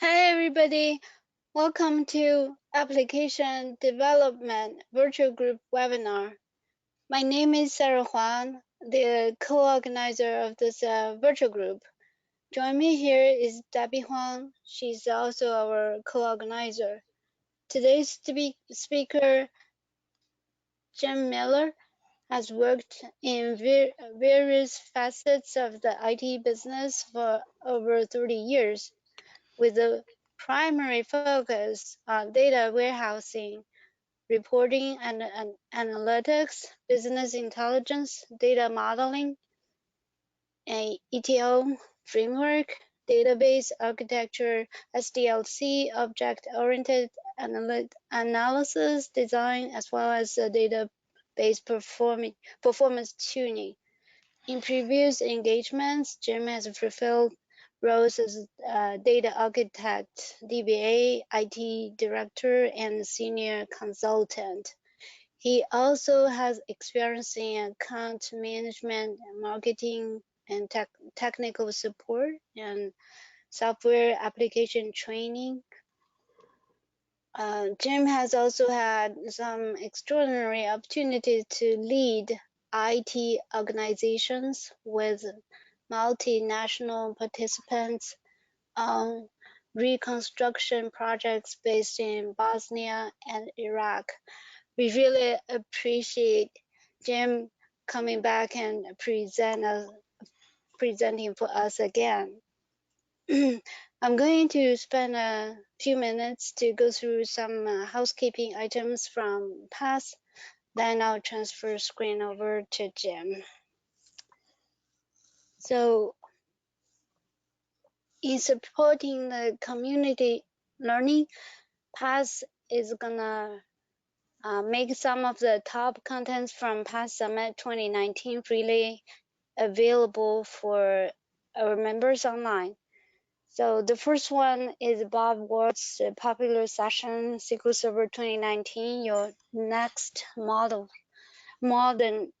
Hi everybody, welcome to Application Development Virtual Group webinar. My name is Sarah Huang, the co-organizer of this virtual group. Join me here is Debbie Huang. She's also our co-organizer. Today's speaker, Jim Miller, has worked in various facets of the IT business for over 30 years. With a primary focus on data warehousing, reporting and analytics, business intelligence, data modeling, a ETL framework, database architecture, SDLC, object-oriented analysis design, as well as database performance tuning. In previous engagements, Jim has fulfilled roles as data architect, DBA, IT director, and senior consultant. He also has experience in account management, marketing, and technical support, and software application training. Jim has also had some extraordinary opportunities to lead IT organizations with multinational participants on reconstruction projects based in Bosnia and Iraq. We really appreciate Jim coming back and presenting for us again. I'm going to spend a few minutes to go through some housekeeping items from past, then I'll transfer screen over to Jim. So in supporting the community learning, PASS is gonna make some of the top contents from PASS Summit 2019 freely available for our members online. So the first one is Bob Ward's popular session, SQL Server 2019, your next modern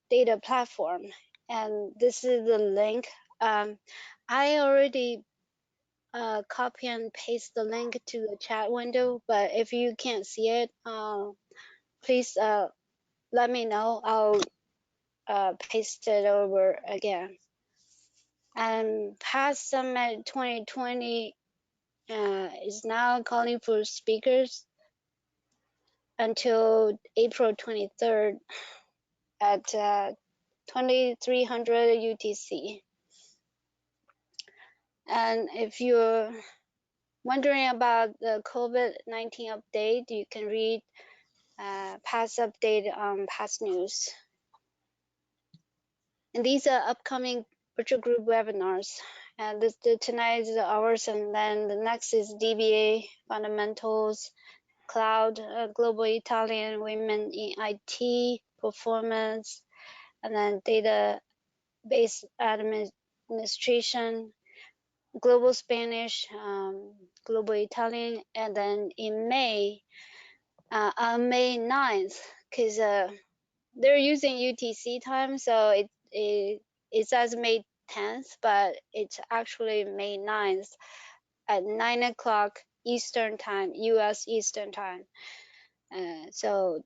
data platform. And this is the link. I already copy and paste the link to the chat window, but if you can't see it, please let me know. I'll paste it over again. And PASS Summit 2020 is now calling for speakers until April 23rd at 2300 UTC. And if you're wondering about the COVID-19 update, you can read PASS update on PASS News. And these are upcoming virtual group webinars. And tonight is ours, and then the next is DBA fundamentals, cloud, global Italian women in IT, performance, and then database administration, global Spanish, global Italian, and then in May, on May 9th, because they're using UTC time, so it says May 10th, but it's actually May 9th at 9 o'clock Eastern time, US Eastern time. So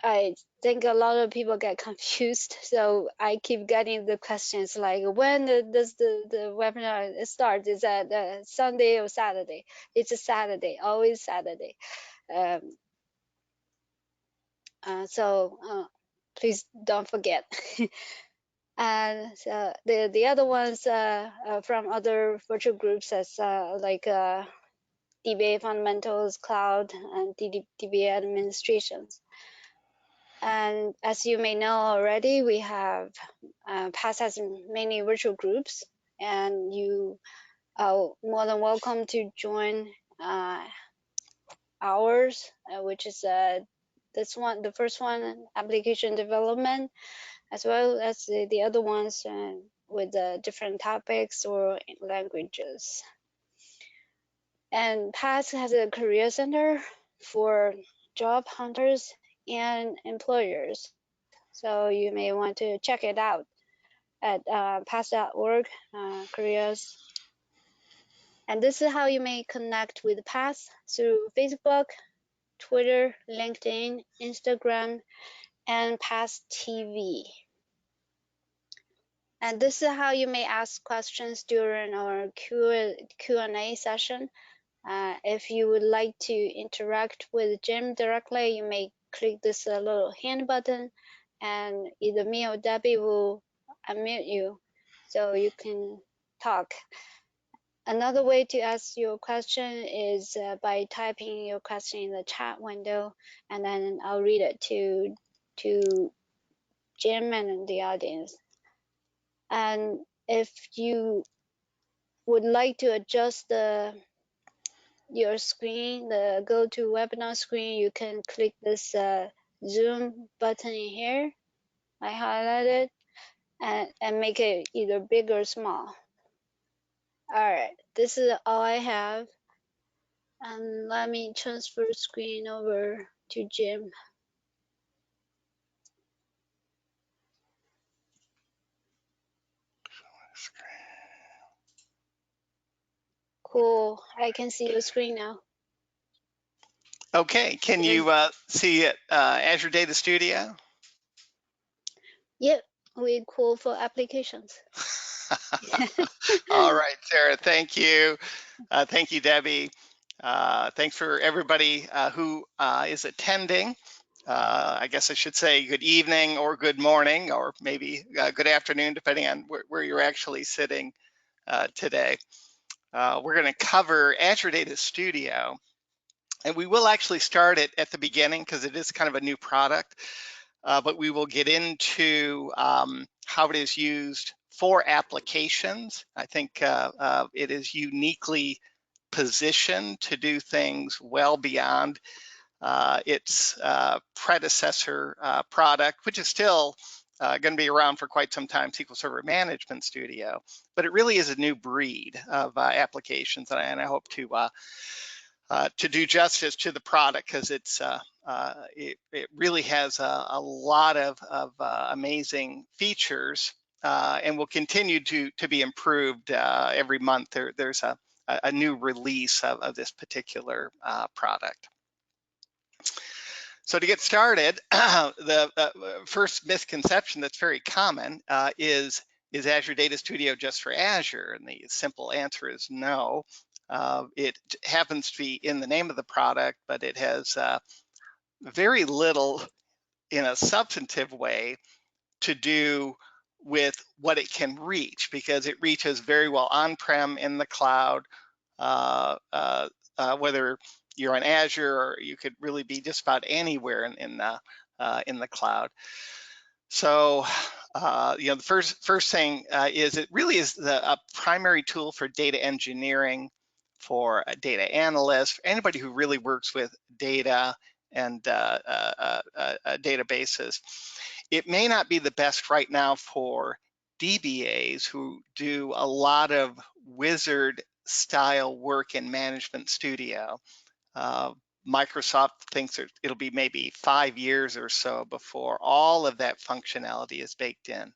I think a lot of people get confused, so I keep getting the questions like, when does the webinar start? Is that Sunday or Saturday? It's a Saturday, always Saturday. So please don't forget. And the other ones from other virtual groups as like DBA fundamentals, cloud, and DBA administrations. And as you may know already, we have PASS has many virtual groups, and you are more than welcome to join ours, which is this one, the first one, application development, as well as the other ones with different topics or languages. And PASS has a career center for job hunters and employers. So you may want to check it out at pass.org, careers. And this is how you may connect with past through Facebook, Twitter, LinkedIn, Instagram, and past TV. And this is how you may ask questions during our Q&A session. If you would like to interact with Jim directly, you may click this little hand button, and either me or Debbie will unmute you so you can talk. Another way to ask your question is by typing your question in the chat window, and then I'll read it to Jim and the audience. And if you would like to adjust your screen, the GoToWebinar screen, you can click this Zoom button in here. I highlighted and make it either big or small. All right, this is all I have. And let me transfer screen over to Jim. Cool, I can see your screen now. Okay, can you see it, Azure Data Studio? Yep, we cool for applications. All right, Sarah, thank you. Thank you, Debbie. Thanks for everybody who is attending. I guess I should say good evening or good morning or maybe good afternoon, depending on where you're actually sitting today. We're going to cover Azure Data Studio, and we will actually start it at the beginning because it is kind of a new product, but we will get into how it is used for applications. I think it is uniquely positioned to do things well beyond its predecessor product, which is still going to be around for quite some time, SQL Server Management Studio. But it really is a new breed of applications, and I hope to do justice to the product because it really has a lot of amazing features and will continue to be improved every month. There's a new release of this particular product. So to get started, the first misconception that's very common is Azure Data Studio just for Azure? And the simple answer is no. It happens to be in the name of the product, but it has very little in a substantive way to do with what it can reach, because it reaches very well on-prem, in the cloud, whether you're on Azure, or you could really be just about anywhere in the cloud. So, the first thing is it really is a primary tool for data engineering, for data analysts, for anybody who really works with data and databases. It may not be the best right now for DBAs who do a lot of wizard style work in Management Studio. Microsoft thinks it'll be maybe 5 years or so before all of that functionality is baked in.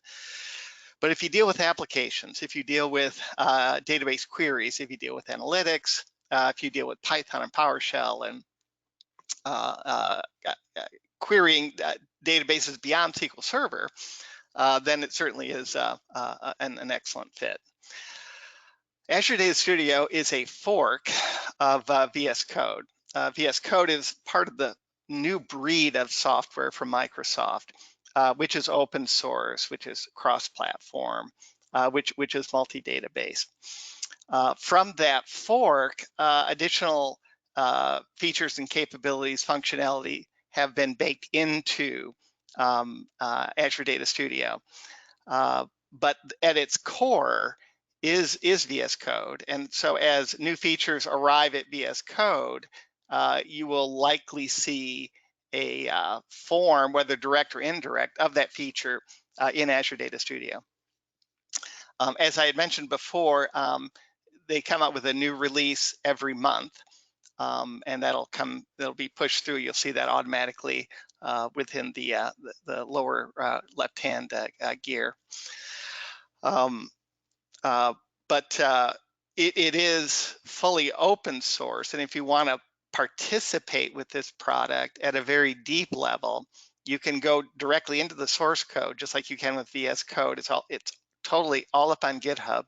But if you deal with applications, if you deal with database queries, if you deal with analytics, if you deal with Python and PowerShell and querying databases beyond SQL Server, then it certainly is an excellent fit. Azure Data Studio is a fork of VS Code. VS Code is part of the new breed of software from Microsoft, which is open source, which is cross-platform, which is multi-database. From that fork, additional features and capabilities, functionality have been baked into Azure Data Studio. But at its core is VS Code. And so as new features arrive at VS Code, you will likely see a form, whether direct or indirect, of that feature in Azure Data Studio. As I had mentioned before, they come out with a new release every month, and that'll be pushed through. You'll see that automatically within the lower left-hand gear. But it is fully open source, and if you want to participate with this product at a very deep level, you can go directly into the source code, just like you can with VS Code. It's totally all up on GitHub.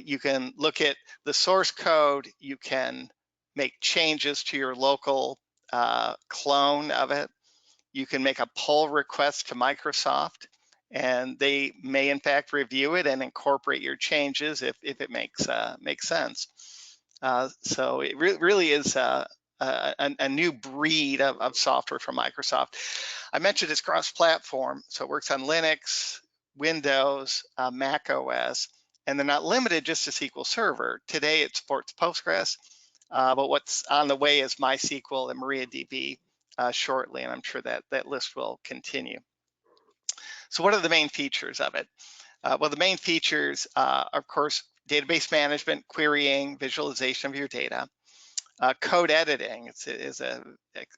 You can look at the source code. You can make changes to your local clone of it. You can make a pull request to Microsoft, and they may in fact review it and incorporate your changes if it makes sense. So it really is a new breed of software from Microsoft. I mentioned it's cross-platform, so it works on Linux, Windows, Mac OS, and they're not limited just to SQL Server. Today it supports Postgres, but what's on the way is MySQL and MariaDB shortly, and I'm sure that list will continue. So what are the main features of it? Well, the main features, of course, database management, querying, visualization of your data. Code editing is a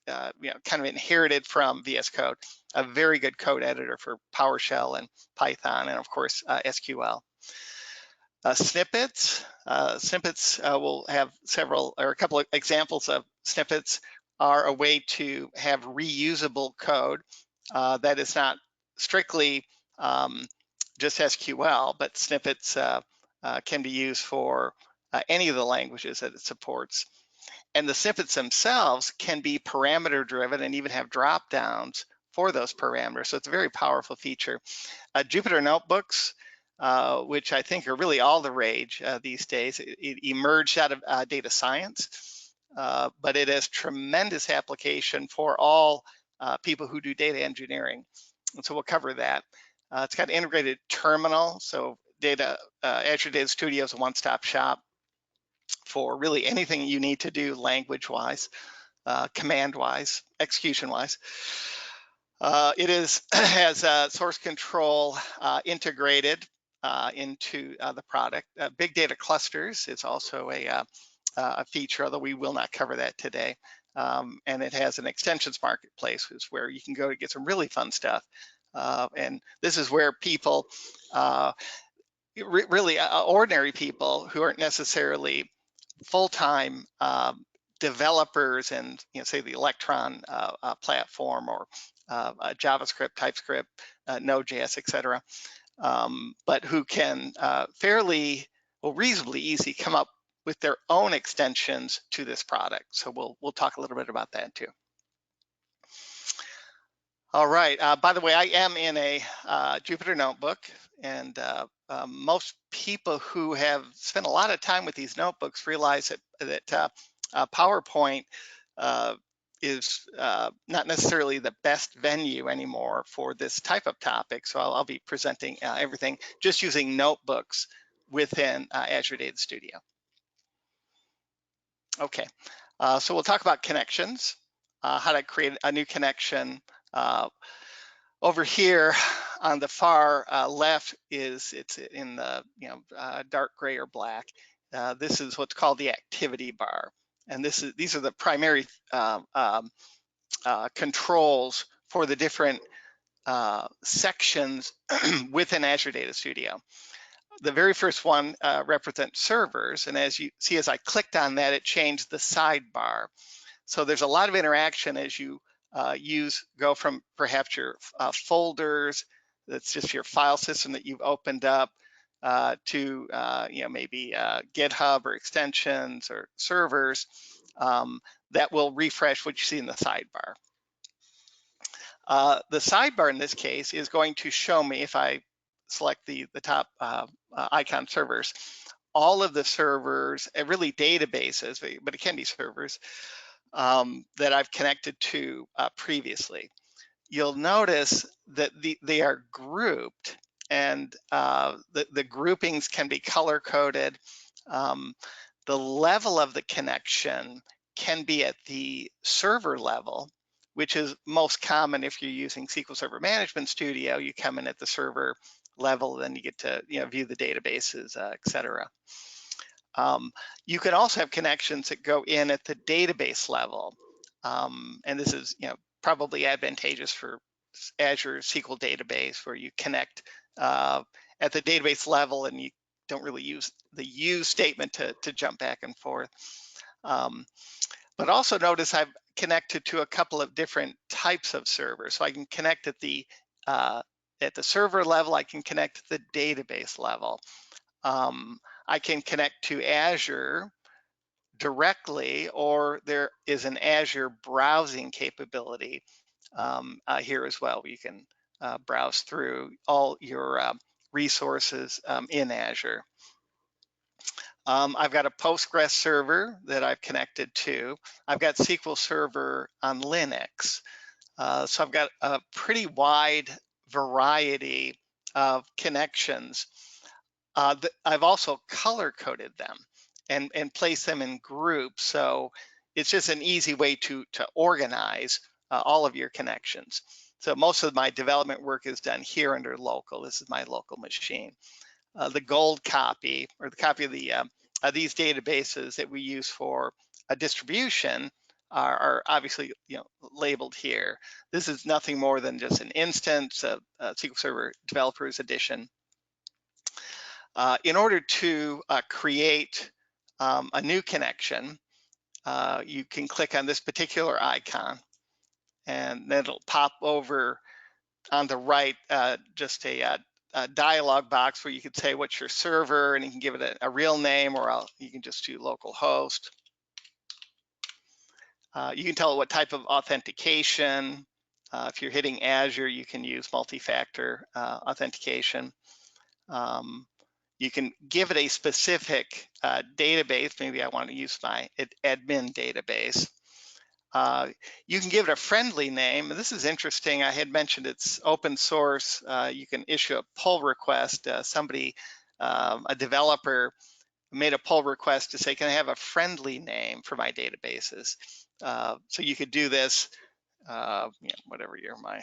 kind of inherited from VS Code, a very good code editor for PowerShell and Python, and of course SQL. Snippets will have several or a couple of examples of snippets are a way to have reusable code that is not strictly just SQL, but snippets can be used for any of the languages that it supports. And the snippets themselves can be parameter driven and even have drop downs for those parameters. So it's a very powerful feature. Jupyter Notebooks, which I think are really all the rage these days. It emerged out of data science, but it has tremendous application for all people who do data engineering. And so we'll cover that. It's got an integrated terminal, so Azure Data Studio is a one-stop shop for really anything you need to do language-wise, command-wise, execution-wise. It has source control integrated into the product. Big data clusters is also a feature, although we will not cover that today. And it has an extensions marketplace, which is where you can go to get some really fun stuff. And this is where people, really ordinary people who aren't necessarily full-time developers and say the Electron platform or JavaScript, TypeScript, Node.js, etc., but who can reasonably easy come up with their own extensions to this product. So we'll talk a little bit about that too. All right. By the way, I am in a Jupyter Notebook, and most people who have spent a lot of time with these notebooks realize that PowerPoint is not necessarily the best venue anymore for this type of topic. So I'll be presenting everything just using notebooks within Azure Data Studio. Okay. So we'll talk about connections, how to create a new connection. Over here on the far left it's in the dark gray or black. This is what's called the activity bar, and these are the primary controls for the different sections within Azure Data Studio. The very first one represents servers, and as you see, as I clicked on that, it changed the sidebar. So there's a lot of interaction as you go from perhaps your folders, that's just your file system that you've opened up, to maybe GitHub or extensions or servers that will refresh what you see in the sidebar. The sidebar in this case is going to show me, if I select the top icon servers, all of the servers, really databases, but it can be servers, that I've connected to previously. You'll notice that they are grouped, and the groupings can be color coded. The level of the connection can be at the server level, which is most common if you're using SQL Server Management Studio. You come in at the server level, then you get to view the databases, etc. You can also have connections that go in at the database level, and this is probably advantageous for Azure SQL database, where you connect at the database level, and don't really use the use statement to jump back and forth. But also notice I've connected to a couple of different types of servers. So I can connect at the server level, I can connect at the database level. I can connect to Azure directly, or there is an Azure browsing capability here as well. You can browse through all your resources in Azure. I've got a Postgres server that I've connected to. I've got SQL Server on Linux. So I've got a pretty wide variety of connections. I've also color coded them and placed them in groups. So it's just an easy way to organize all of your connections. So most of my development work is done here under local. This is my local machine. The gold copy, or the copy of these databases that we use for a distribution, are obviously labeled here. This is nothing more than just an instance of SQL Server Developers Edition. In order to create a new connection, you can click on this particular icon, and then it'll pop over on the right just a dialog box where you could say what's your server, and you can give it a real name, or you can just do localhost. You can tell it what type of authentication. If you're hitting Azure, you can use multi-factor authentication. You can give it a specific database. Maybe I want to use my admin database. You can give it a friendly name. This is interesting. I had mentioned it's open source. You can issue a pull request. A developer made a pull request to say, can I have a friendly name for my databases? So you could do this, whatever my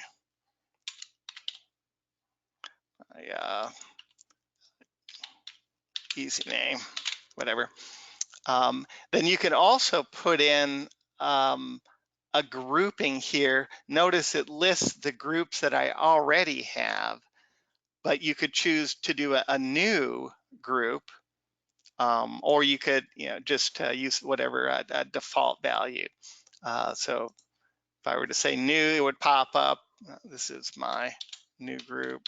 easy name, whatever. Then you can also put in a grouping here. Notice it lists the groups that I already have, but you could choose to do a new group, or you could just use whatever default value. So if I were to say new, it would pop up. This is my new group.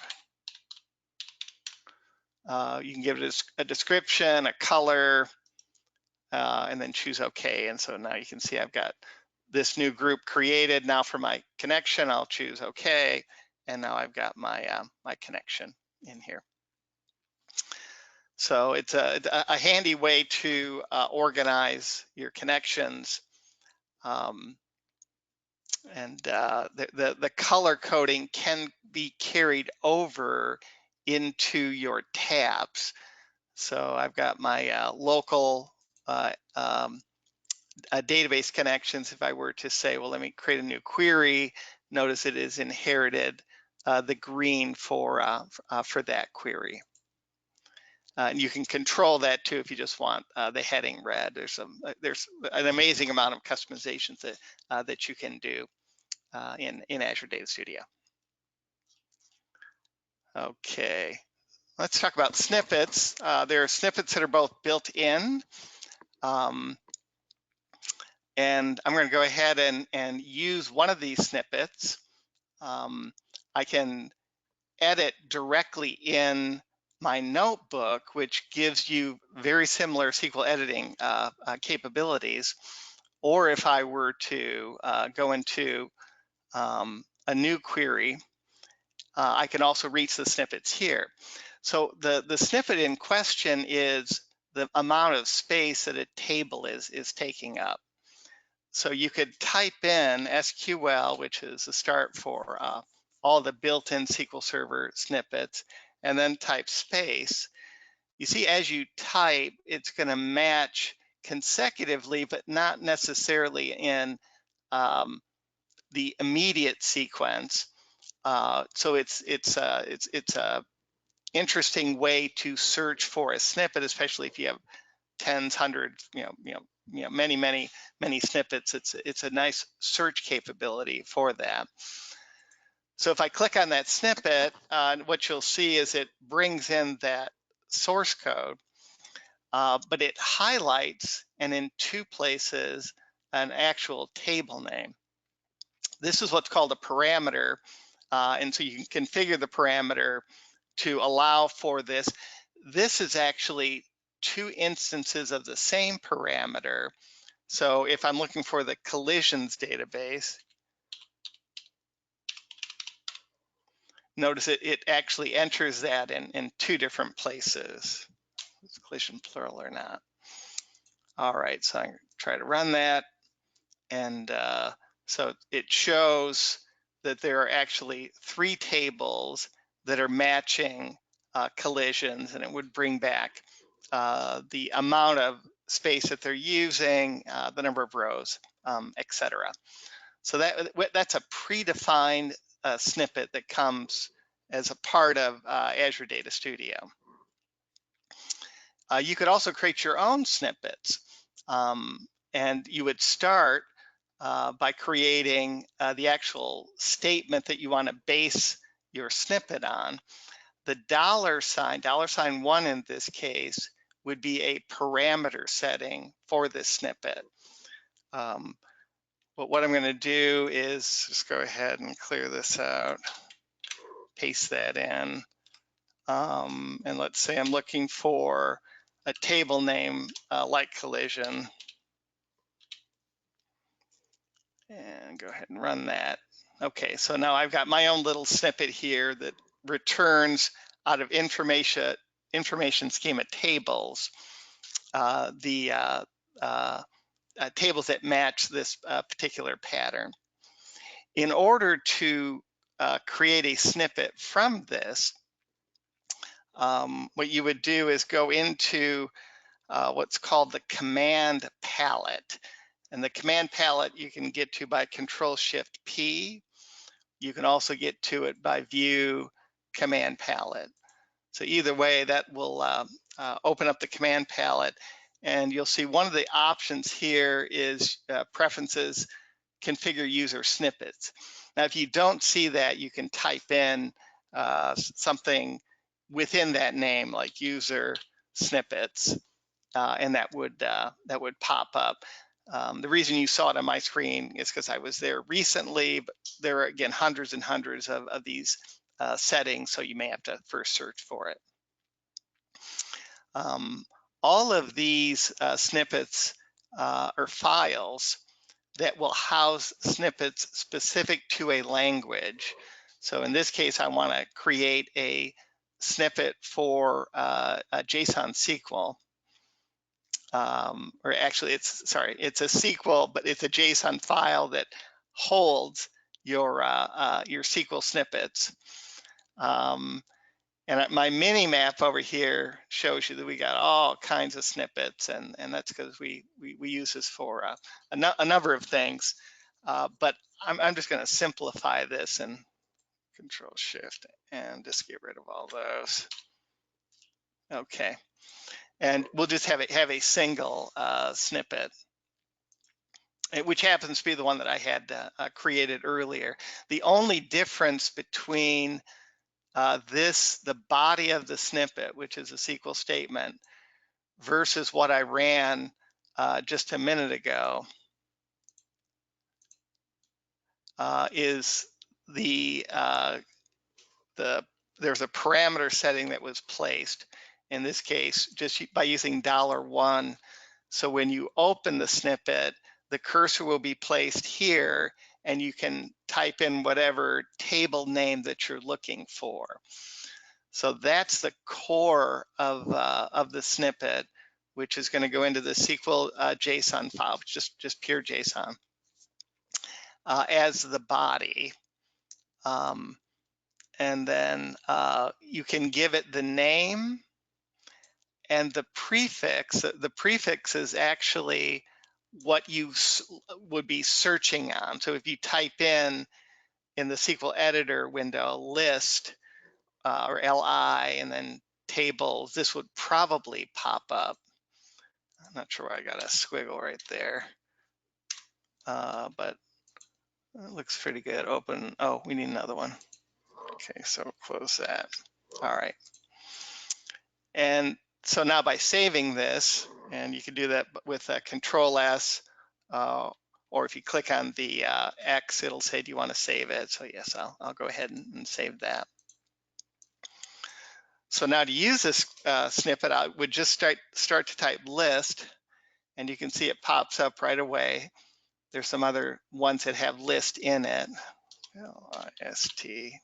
You can give it a description, a color, and then choose OK. And so now you can see I've got this new group created. Now for my connection, I'll choose OK. And now I've got my connection in here. So it's a handy way to organize your connections. And the color coding can be carried over into your tabs. So I've got my local database connections. If I were to say, well, let me create a new query, notice it is inherited the green for that query. And you can control that too if you just want the heading red. There's an amazing amount of customizations that you can do in Azure Data Studio. Okay, let's talk about snippets. There are snippets that are both built in. And I'm going to go ahead and use one of these snippets. I can edit directly in my notebook, which gives you very similar SQL editing capabilities. Or if I were to go into a new query, I can also reach the snippets here. So the snippet in question is the amount of space that a table is taking up. So you could type in SQL, which is the start for all the built-in SQL Server snippets, and then type space. You see, as you type, it's going to match consecutively, but not necessarily in the immediate sequence. So it's a interesting way to search for a snippet, especially if you have tens, hundreds, many snippets. It's a nice search capability for that. So if I click on that snippet, what you'll see is it brings in that source code, but it highlights, and in two places, an actual table name. This is what's called a parameter, and so you can configure the parameter to allow for this. This is actually two instances of the same parameter. So if I'm looking for the collisions database, notice it actually enters that in two different places. Is collision plural or not? All right, so I'm going to try to run that. And so it shows that there are actually three tables that are matching collisions, and it would bring back the amount of space that they're using, the number of rows, etc. So that's a predefined snippet that comes as a part of Azure Data Studio. You could also create your own snippets, and you would start by creating the actual statement that you want to base your snippet on. The $1 in this case, would be a parameter setting for this snippet. But what I'm going to do is just go ahead and clear this out, paste that in, and let's say I'm looking for a table name like collision, and go ahead and run that. Okay, so now I've got my own little snippet here that returns out of information schema tables, the tables that match this particular pattern. In order to create a snippet from this, what you would do is go into what's called the command palette. And the command palette you can get to by Control-Shift-P. You can also get to it by View Command Palette. So either way, that will open up the command palette, and you'll see one of the options here is Preferences, Configure User Snippets. Now, if you don't see that, you can type in something within that name, like User Snippets, and that would pop up. The reason you saw it on my screen is because I was there recently, but there are, again, hundreds and hundreds of these settings, so you may have to first search for it. All of these snippets are files that will house snippets specific to a language. So in this case, I want to create a snippet for a JSON SQL. Or actually, it's a SQL, but it's a JSON file that holds your SQL snippets. And my mini map over here shows you that we got all kinds of snippets, and that's because we use this for a number of things. But I'm just going to simplify this and Control-Shift and just get rid of all those. Okay. And we'll just have a single snippet, which happens to be the one that I had created earlier. The only difference between the body of the snippet, which is a SQL statement, versus what I ran just a minute ago, is there's a parameter setting that was placed, in this case, just by using $1. So when you open the snippet, the cursor will be placed here, and you can type in whatever table name that you're looking for. So that's the core of the snippet, which is going to go into the SQL JSON file, just pure JSON, as the body. And then you can give it the name and the prefix. The prefix is actually what you would be searching on. So if you type in the SQL editor window list or LI and then tables, this would probably pop up. I'm not sure why I got a squiggle right there, but it looks pretty good. Open. Oh, we need another one. Okay, so close that. All right. And so now by saving this, and you can do that with Control S, or if you click on the X, it'll say, do you want to save it? So yes, I'll go ahead and save that. So now to use this snippet, I would just start to type list, and you can see it pops up right away. There's some other ones that have list in it, L-I-S-T.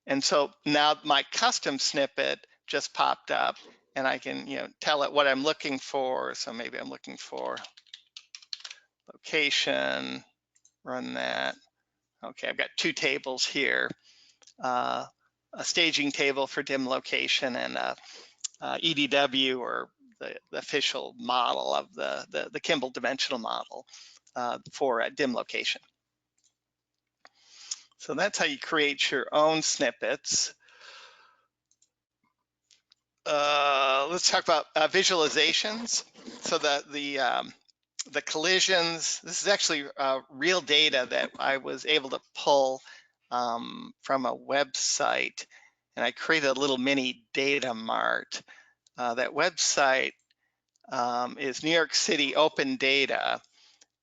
And so now my custom snippet just popped up, and I can, tell it what I'm looking for. So maybe I'm looking for location, run that. Okay, I've got two tables here, a staging table for dim location and EDW, or the official model of the Kimball dimensional model for dim location. So that's how you create your own snippets. Let's talk about visualizations. So the collisions, this is actually real data that I was able to pull from a website, and I created a little mini data mart. That website is New York City Open Data,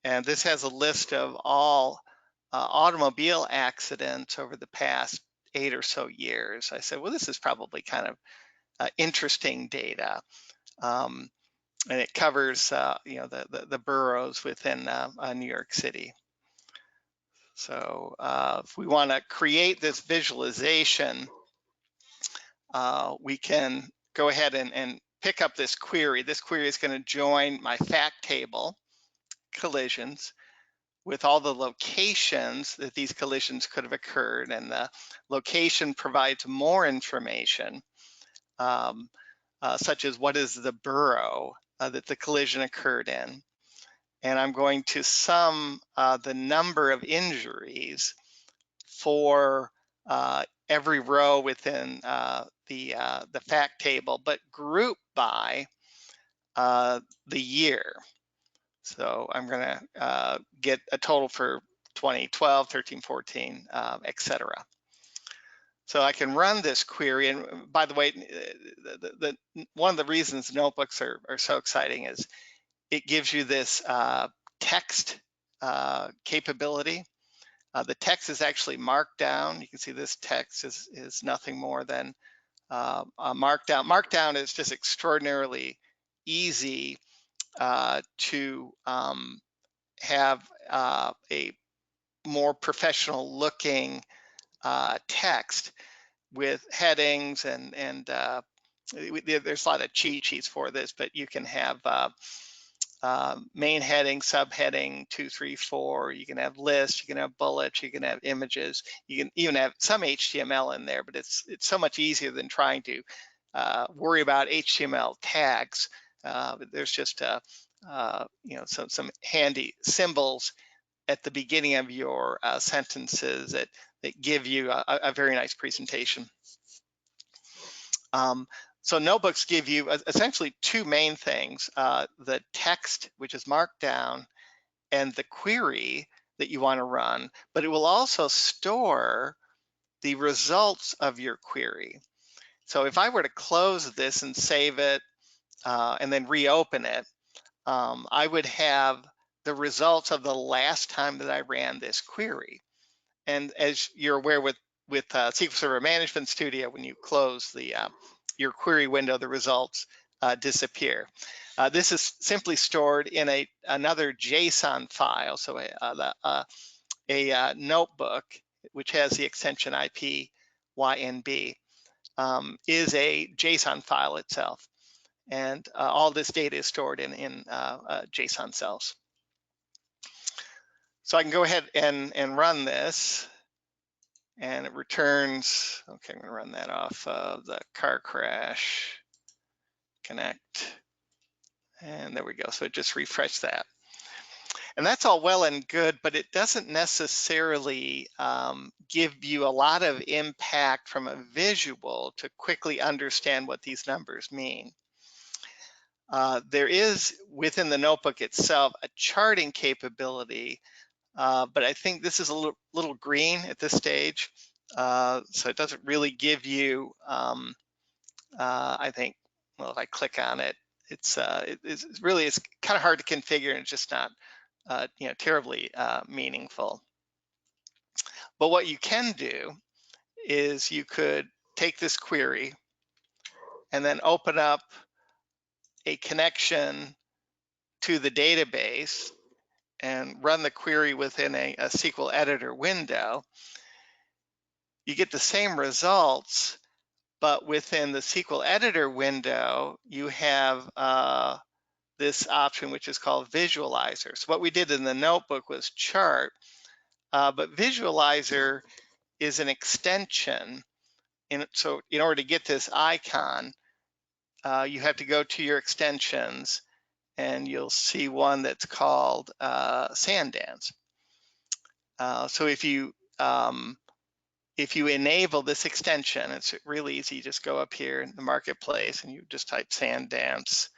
and this has a list of all automobile accidents over the past 8 or so years. I said, well, this is probably kind of interesting data, and it covers the boroughs within New York City. So if we want to create this visualization, we can go ahead and pick up this query. This query is going to join my fact table collisions with all the locations that these collisions could have occurred, and the location provides more information, such as what is the borough that the collision occurred in. And I'm going to sum the number of injuries for every row within the fact table, but group by the year. So I'm going to get a total for 2012, 13, 14, etc. So I can run this query. And by the way, one of the reasons notebooks are so exciting is it gives you this text capability. The text is actually Markdown. You can see this text is nothing more than a Markdown. Markdown is just extraordinarily easy to have a more professional looking text with headings, and there's a lot of cheat sheets for this, but you can have main heading, subheading, 2, 3, 4. You can have lists, you can have bullets, you can have images, you can even have some HTML in there, but it's so much easier than trying to worry about HTML tags. There's just some handy symbols at the beginning of your sentences that give you a very nice presentation. So notebooks give you essentially two main things, the text, which is Markdown, and the query that you want to run, but it will also store the results of your query. So if I were to close this and save it and then reopen it, I would have the results of the last time that I ran this query. And as you're aware with SQL Server Management Studio, when you close your query window, the results disappear. This is simply stored in another JSON file. So a notebook, which has the extension IPYNB, is a JSON file itself. And all this data is stored in JSON cells. So I can go ahead and run this, and it returns, okay, I'm gonna run that off of the car crash connect, and there we go. So it just refreshed that. And that's all well and good, but it doesn't necessarily give you a lot of impact from a visual to quickly understand what these numbers mean. There is, within the notebook itself, a charting capability, but I think this is a little green at this stage, so it doesn't really give you I think, well, if I click on it, it's kind of hard to configure, and it's just not terribly meaningful. But what you can do is you could take this query and then open up a connection to the database and run the query within a SQL editor window. You get the same results, but within the SQL editor window, you have this option, which is called Visualizer. So what we did in the notebook was chart, but Visualizer is an extension. So in order to get this icon, you have to go to your extensions, and you'll see one that's called Sandance. So if you enable this extension, it's really easy. You just go up here in the marketplace and you just type Sandance.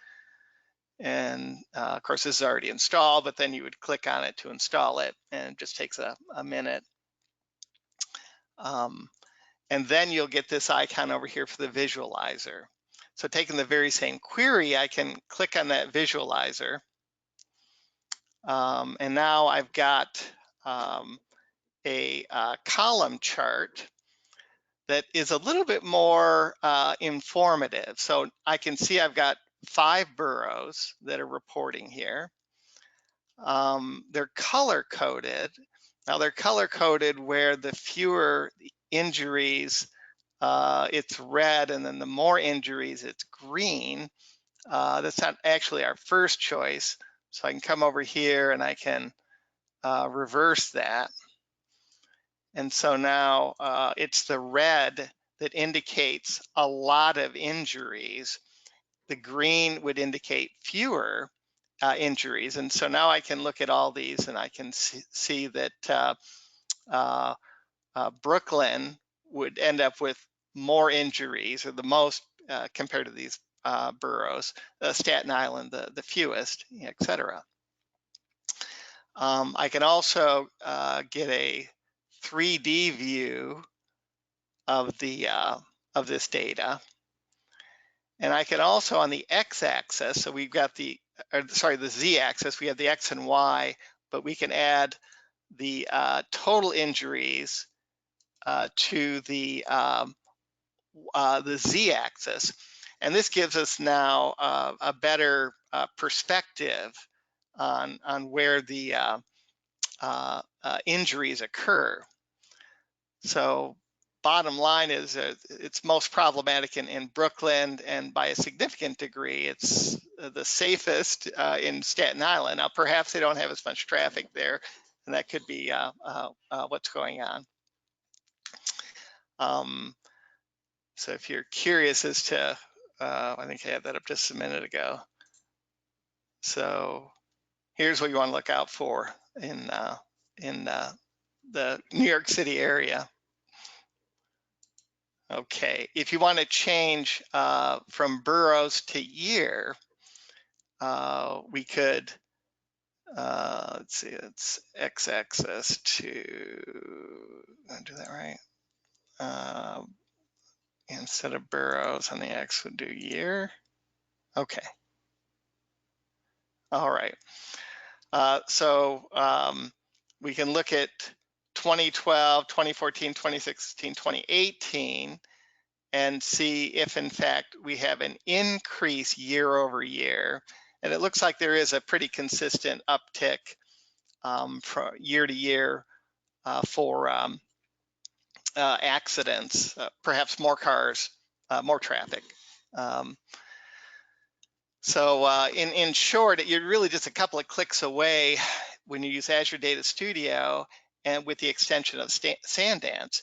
And of course, this is already installed, but then you would click on it to install it, and it just takes a minute. And then you'll get this icon over here for the visualizer. So taking the very same query, I can click on that visualizer. And now I've got a column chart that is a little bit more informative. So I can see I've got 5 boroughs that are reporting here. They're color coded. Now they're color coded where the fewer injuries, it's red, and then the more injuries, it's green. That's not actually our first choice. So I can come over here and I can reverse that. And so now it's the red that indicates a lot of injuries. The green would indicate fewer injuries. And so now I can look at all these and I can see that Brooklyn would end up with more injuries, or the most compared to these boroughs. Staten Island, the fewest, et cetera. I can also get a 3D view of this data, and I can also, on the x-axis, so we've got the z-axis, we have the x and y, but we can add the total injuries to the z-axis, and this gives us now a better perspective on where the injuries occur. So bottom line is it's most problematic in Brooklyn, and by a significant degree, it's the safest in Staten Island. Now, perhaps they don't have as much traffic there, and that could be what's going on. So if you're curious as to, I think I had that up just a minute ago. So here's what you want to look out for in the New York City area. Okay, if you want to change from boroughs to year, we could, let's see, it's x-axis to, do that right? Instead of boroughs on the x, would do year. Okay. All right. So we can look at 2012, 2014, 2016, 2018, and see if in fact we have an increase year over year. And it looks like there is a pretty consistent uptick from year to year for accidents, perhaps more cars, more traffic. So in short, you're really just a couple of clicks away when you use Azure Data Studio and with the extension of Sandance,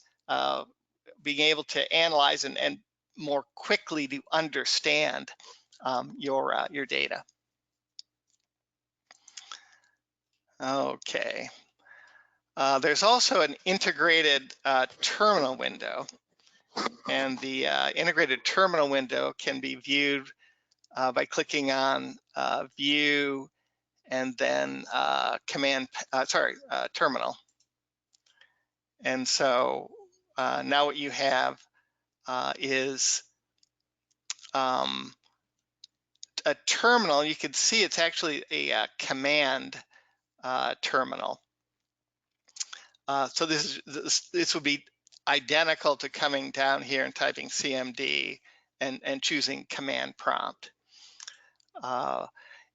being able to analyze and more quickly to understand your data. Okay. There's also an integrated terminal window, and the integrated terminal window can be viewed by clicking on View and then Terminal. And so now what you have is a terminal, you can see it's actually a command terminal. So this would be identical to coming down here and typing CMD and choosing command prompt.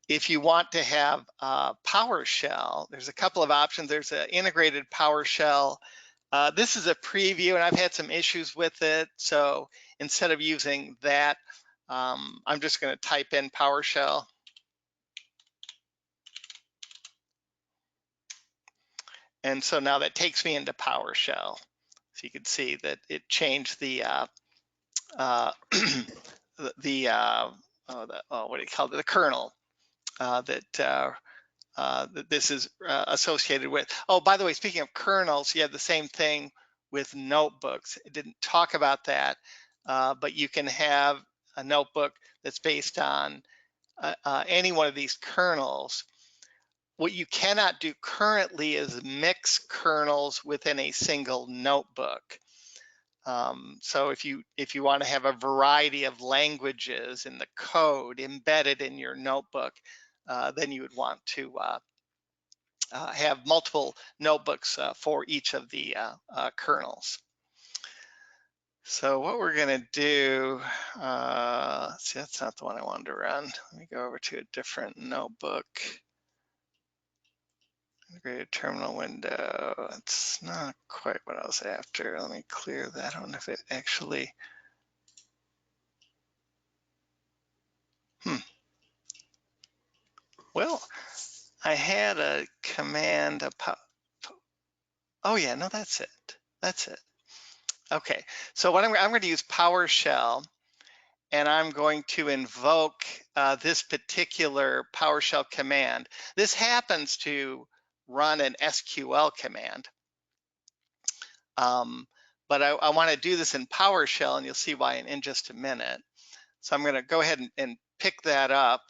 If you want to have PowerShell, there's a couple of options. There's an integrated PowerShell. This is a preview, and I've had some issues with it. So instead of using that, I'm just going to type in PowerShell. And so now that takes me into PowerShell. So you can see that it changed the what do you call it? The kernel that this is associated with. Oh, by the way, speaking of kernels, you have the same thing with notebooks. It didn't talk about that, but you can have a notebook that's based on any one of these kernels. What you cannot do currently is mix kernels within a single notebook. So if you want to have a variety of languages in the code embedded in your notebook, then you would want to have multiple notebooks for each of the kernels. So what we're going to do, see, that's not the one I wanted to run. Let me go over to a different notebook. Integrated terminal window. It's not quite what I was after. Let me clear that. I don't know if it actually. Well, I had a command. Oh yeah, no, that's it. That's it. Okay, so what I'm going to use PowerShell, and I'm going to invoke this particular PowerShell command. This happens to run an SQL command, but I want to do this in PowerShell, and you'll see why in just a minute. So I'm going to go ahead and pick that up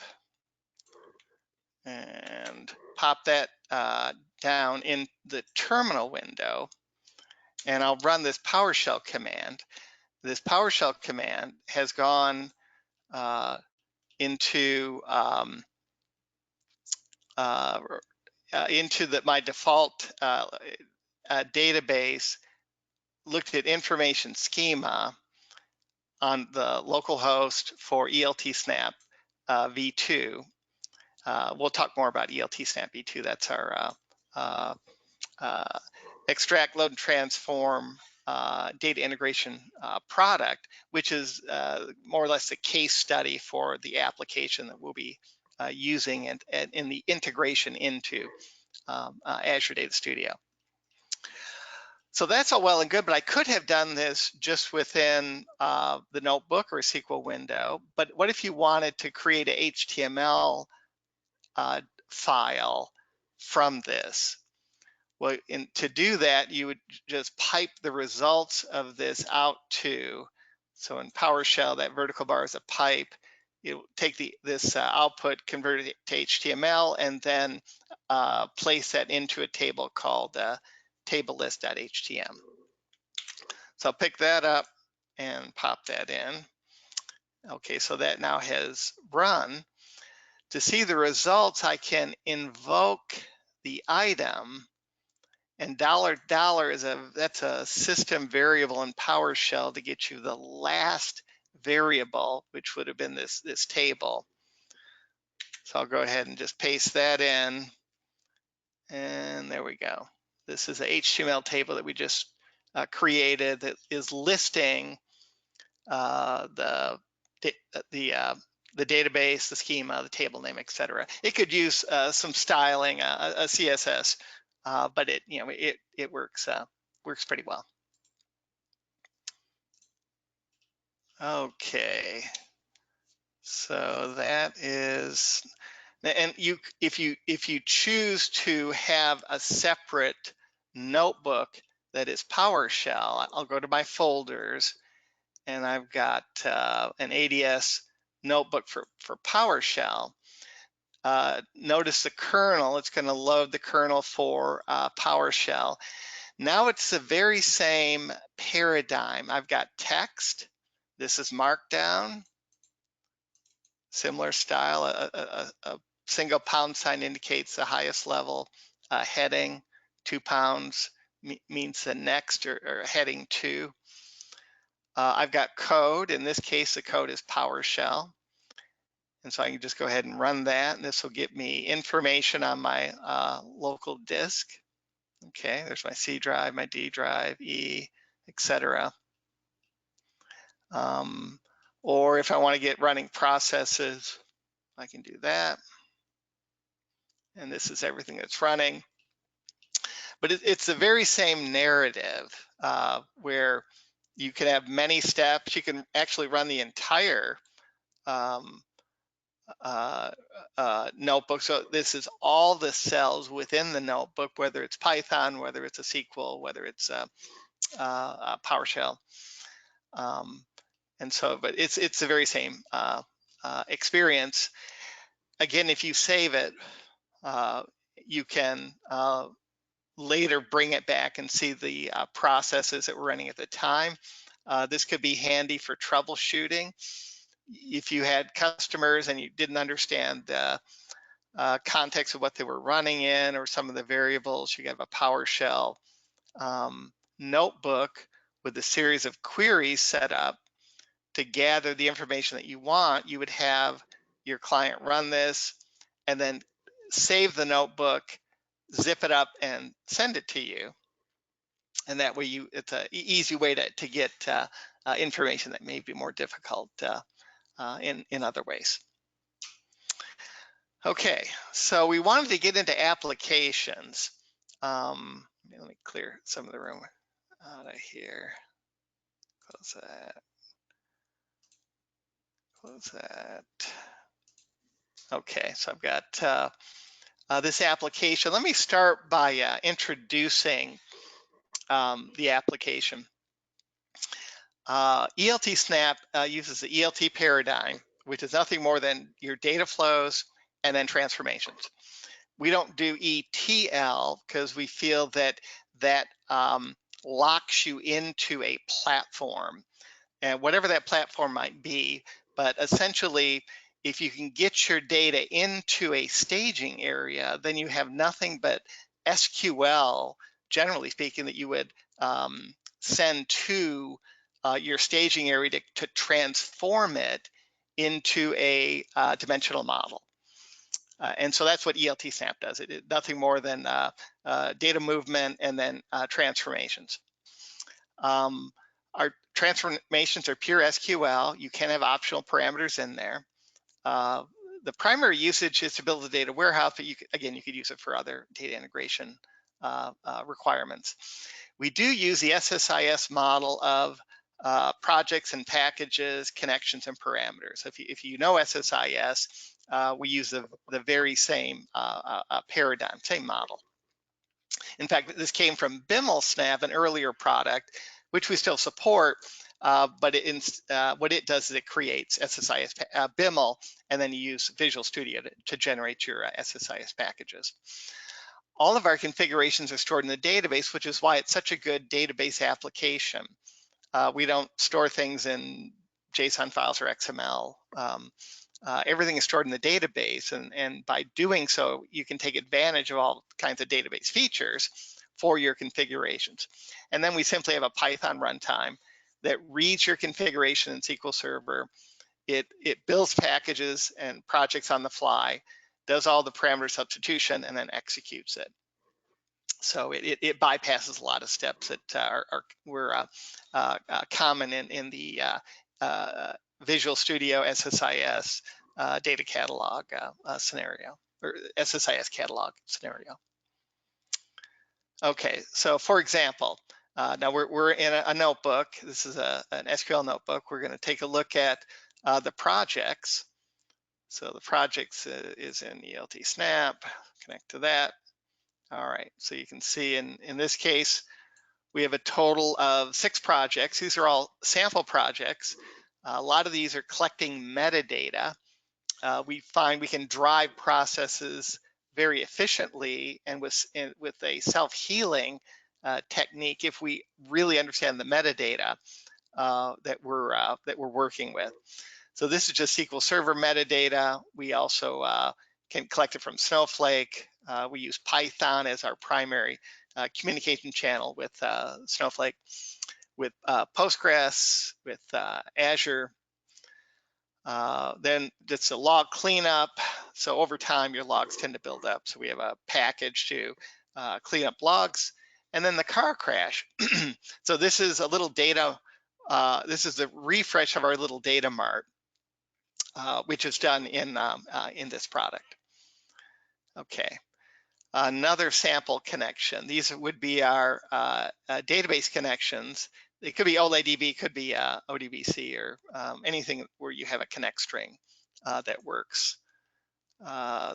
and pop that down in the terminal window, and I'll run this PowerShell command. This PowerShell command has gone into my default database, looked at information schema on the local host for ELT Snap v2. We'll talk more about ELT Snap v2. That's our extract, load, and transform data integration product, which is more or less a case study for the application that we'll be using and in the integration into Azure Data Studio. So that's all well and good, but I could have done this just within the notebook or a SQL window. But what if you wanted to create a HTML file from this? Well, to do that, you would just pipe the results of this out to, so in PowerShell, that vertical bar is a pipe. You take this output, convert it to HTML, and then place that into a table called table list.htm. So I'll pick that up and pop that in. Okay, so that now has run. To see the results, I can invoke the item, and $$ is that's a system variable in PowerShell to get you the last variable, which would have been this table. So I'll go ahead and just paste that in, and there we go. This is a HTML table that we just created that is listing the database, the schema, the table name, etc. It could use some styling, a CSS, but it works pretty well. Okay, so that is, and if you choose to have a separate notebook that is PowerShell, I'll go to my folders, and I've got an ADS notebook for PowerShell. Notice the kernel, it's going to load the kernel for PowerShell. Now it's the very same paradigm. I've got text, this is Markdown, similar style. A single pound sign indicates the highest level heading. 2 pounds means the next or heading 2. I've got code. In this case, the code is PowerShell. And so I can just go ahead and run that, and this will give me information on my local disk. Okay, there's my C drive, my D drive, E, etc. Or if I want to get running processes, I can do that. And this is everything that's running. But it's the very same narrative where you can have many steps. You can actually run the entire notebook. So this is all the cells within the notebook, whether it's Python, whether it's a SQL, whether it's PowerShell. And so, but it's the very same experience. Again, if you save it, you can later bring it back and see the processes that were running at the time. This could be handy for troubleshooting. If you had customers and you didn't understand the context of what they were running in or some of the variables, you have a PowerShell notebook with a series of queries set up to gather the information that you want. You would have your client run this and then save the notebook, zip it up, and send it to you. And that way, it's an easy way to get information that may be more difficult in other ways. Okay, so we wanted to get into applications. Let me clear some of the room out of here. Close that. Close that. Okay, so I've got this application. Let me start by introducing the application. ELT Snap uses the ELT paradigm, which is nothing more than your data flows and then transformations. We don't do ETL because we feel that that locks you into a platform, and whatever that platform might be. But essentially, if you can get your data into a staging area, then you have nothing but SQL, generally speaking, that you would send to your staging area to transform it into a dimensional model. And so that's what ELT Snap does. It is nothing more than data movement and then transformations. Our transformations are pure SQL. You can have optional parameters in there. The primary usage is to build a data warehouse, but you could use it for other data integration requirements. We do use the SSIS model of projects and packages, connections, and parameters. So if you know SSIS, we use the very same paradigm, same model. In fact, this came from BIML Snap, an earlier product, which we still support, but what it does is it creates SSIS BIML, and then you use Visual Studio to generate your SSIS packages. All of our configurations are stored in the database, which is why it's such a good database application. We don't store things in JSON files or XML. Everything is stored in the database, and by doing so, you can take advantage of all kinds of database features for your configurations. And then we simply have a Python runtime that reads your configuration in SQL Server. It builds packages and projects on the fly, does all the parameter substitution, and then executes it. So it bypasses a lot of steps that were common in the Visual Studio SSIS data catalog scenario, or SSIS catalog scenario. Okay, so for example, now we're in a notebook. This is an SQL notebook. We're going to take a look at the projects. So the projects is in ELT Snap. Connect to that. All right, so you can see in this case, we have a total of 6 projects. These are all sample projects. A lot of these are collecting metadata. We find we can drive processes very efficiently and with a self-healing technique if we really understand the metadata that we're working with. So this is just SQL Server metadata. We also can collect it from Snowflake. We use Python as our primary communication channel with Snowflake, with Postgres, with Azure. Then it's a log cleanup. So over time, your logs tend to build up. So we have a package to clean up logs. And then the car crash. So this is a little data. This is the refresh of our little data mart, which is done in this product. Okay. Another sample connection. These would be our database connections. It could be OLADB, could be ODBC, or anything where you have a connect string that works.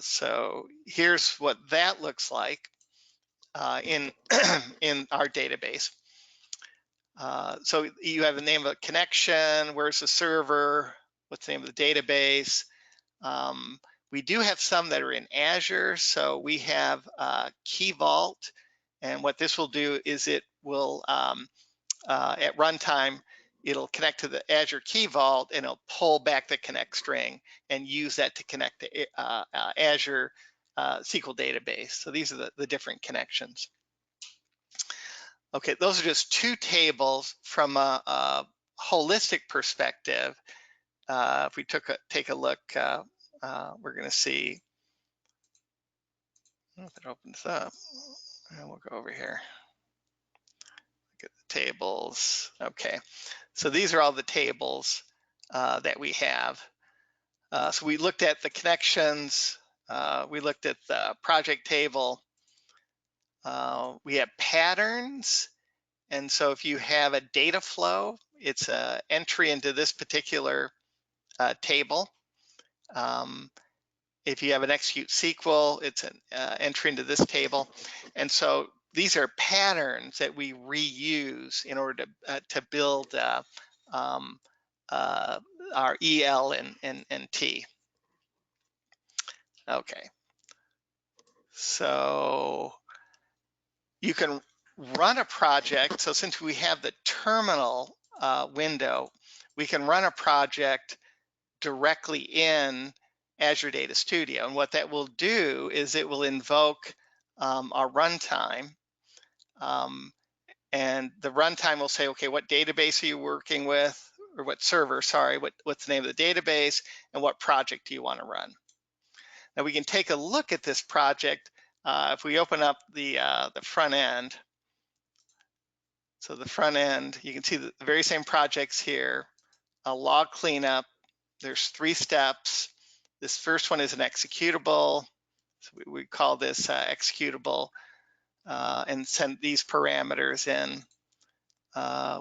So here's what that looks like in in our database. So you have the name of a connection, where's the server, what's the name of the database. We do have some that are in Azure, so we have Key Vault, and what this will do is it will, at runtime, it'll connect to the Azure Key Vault, and it'll pull back the connect string and use that to connect to Azure SQL database. So these are the different connections. Okay, those are just two tables from a holistic perspective. If we take a look, we're going to see, if it opens up, and we'll go over here. Look at the tables. Okay, so these are all the tables that we have. So we looked at the connections. We looked at the project table. We have patterns. And so if you have a data flow, it's an entry into this particular table. If you have an execute SQL, it's an entry into this table. And so these are patterns that we reuse in order to build our EL and T. Okay. So you can run a project. So since we have the terminal window, we can run a project directly in Azure Data Studio. And what that will do is it will invoke our runtime. And the runtime will say, okay, what database are you working with? Or what server, sorry, what's the name of the database, and what project do you want to run? Now we can take a look at this project if we open up the front end. So the front end, you can see the very same projects here. A log cleanup, there's 3 steps. This first one is an executable. So we call this executable and send these parameters in.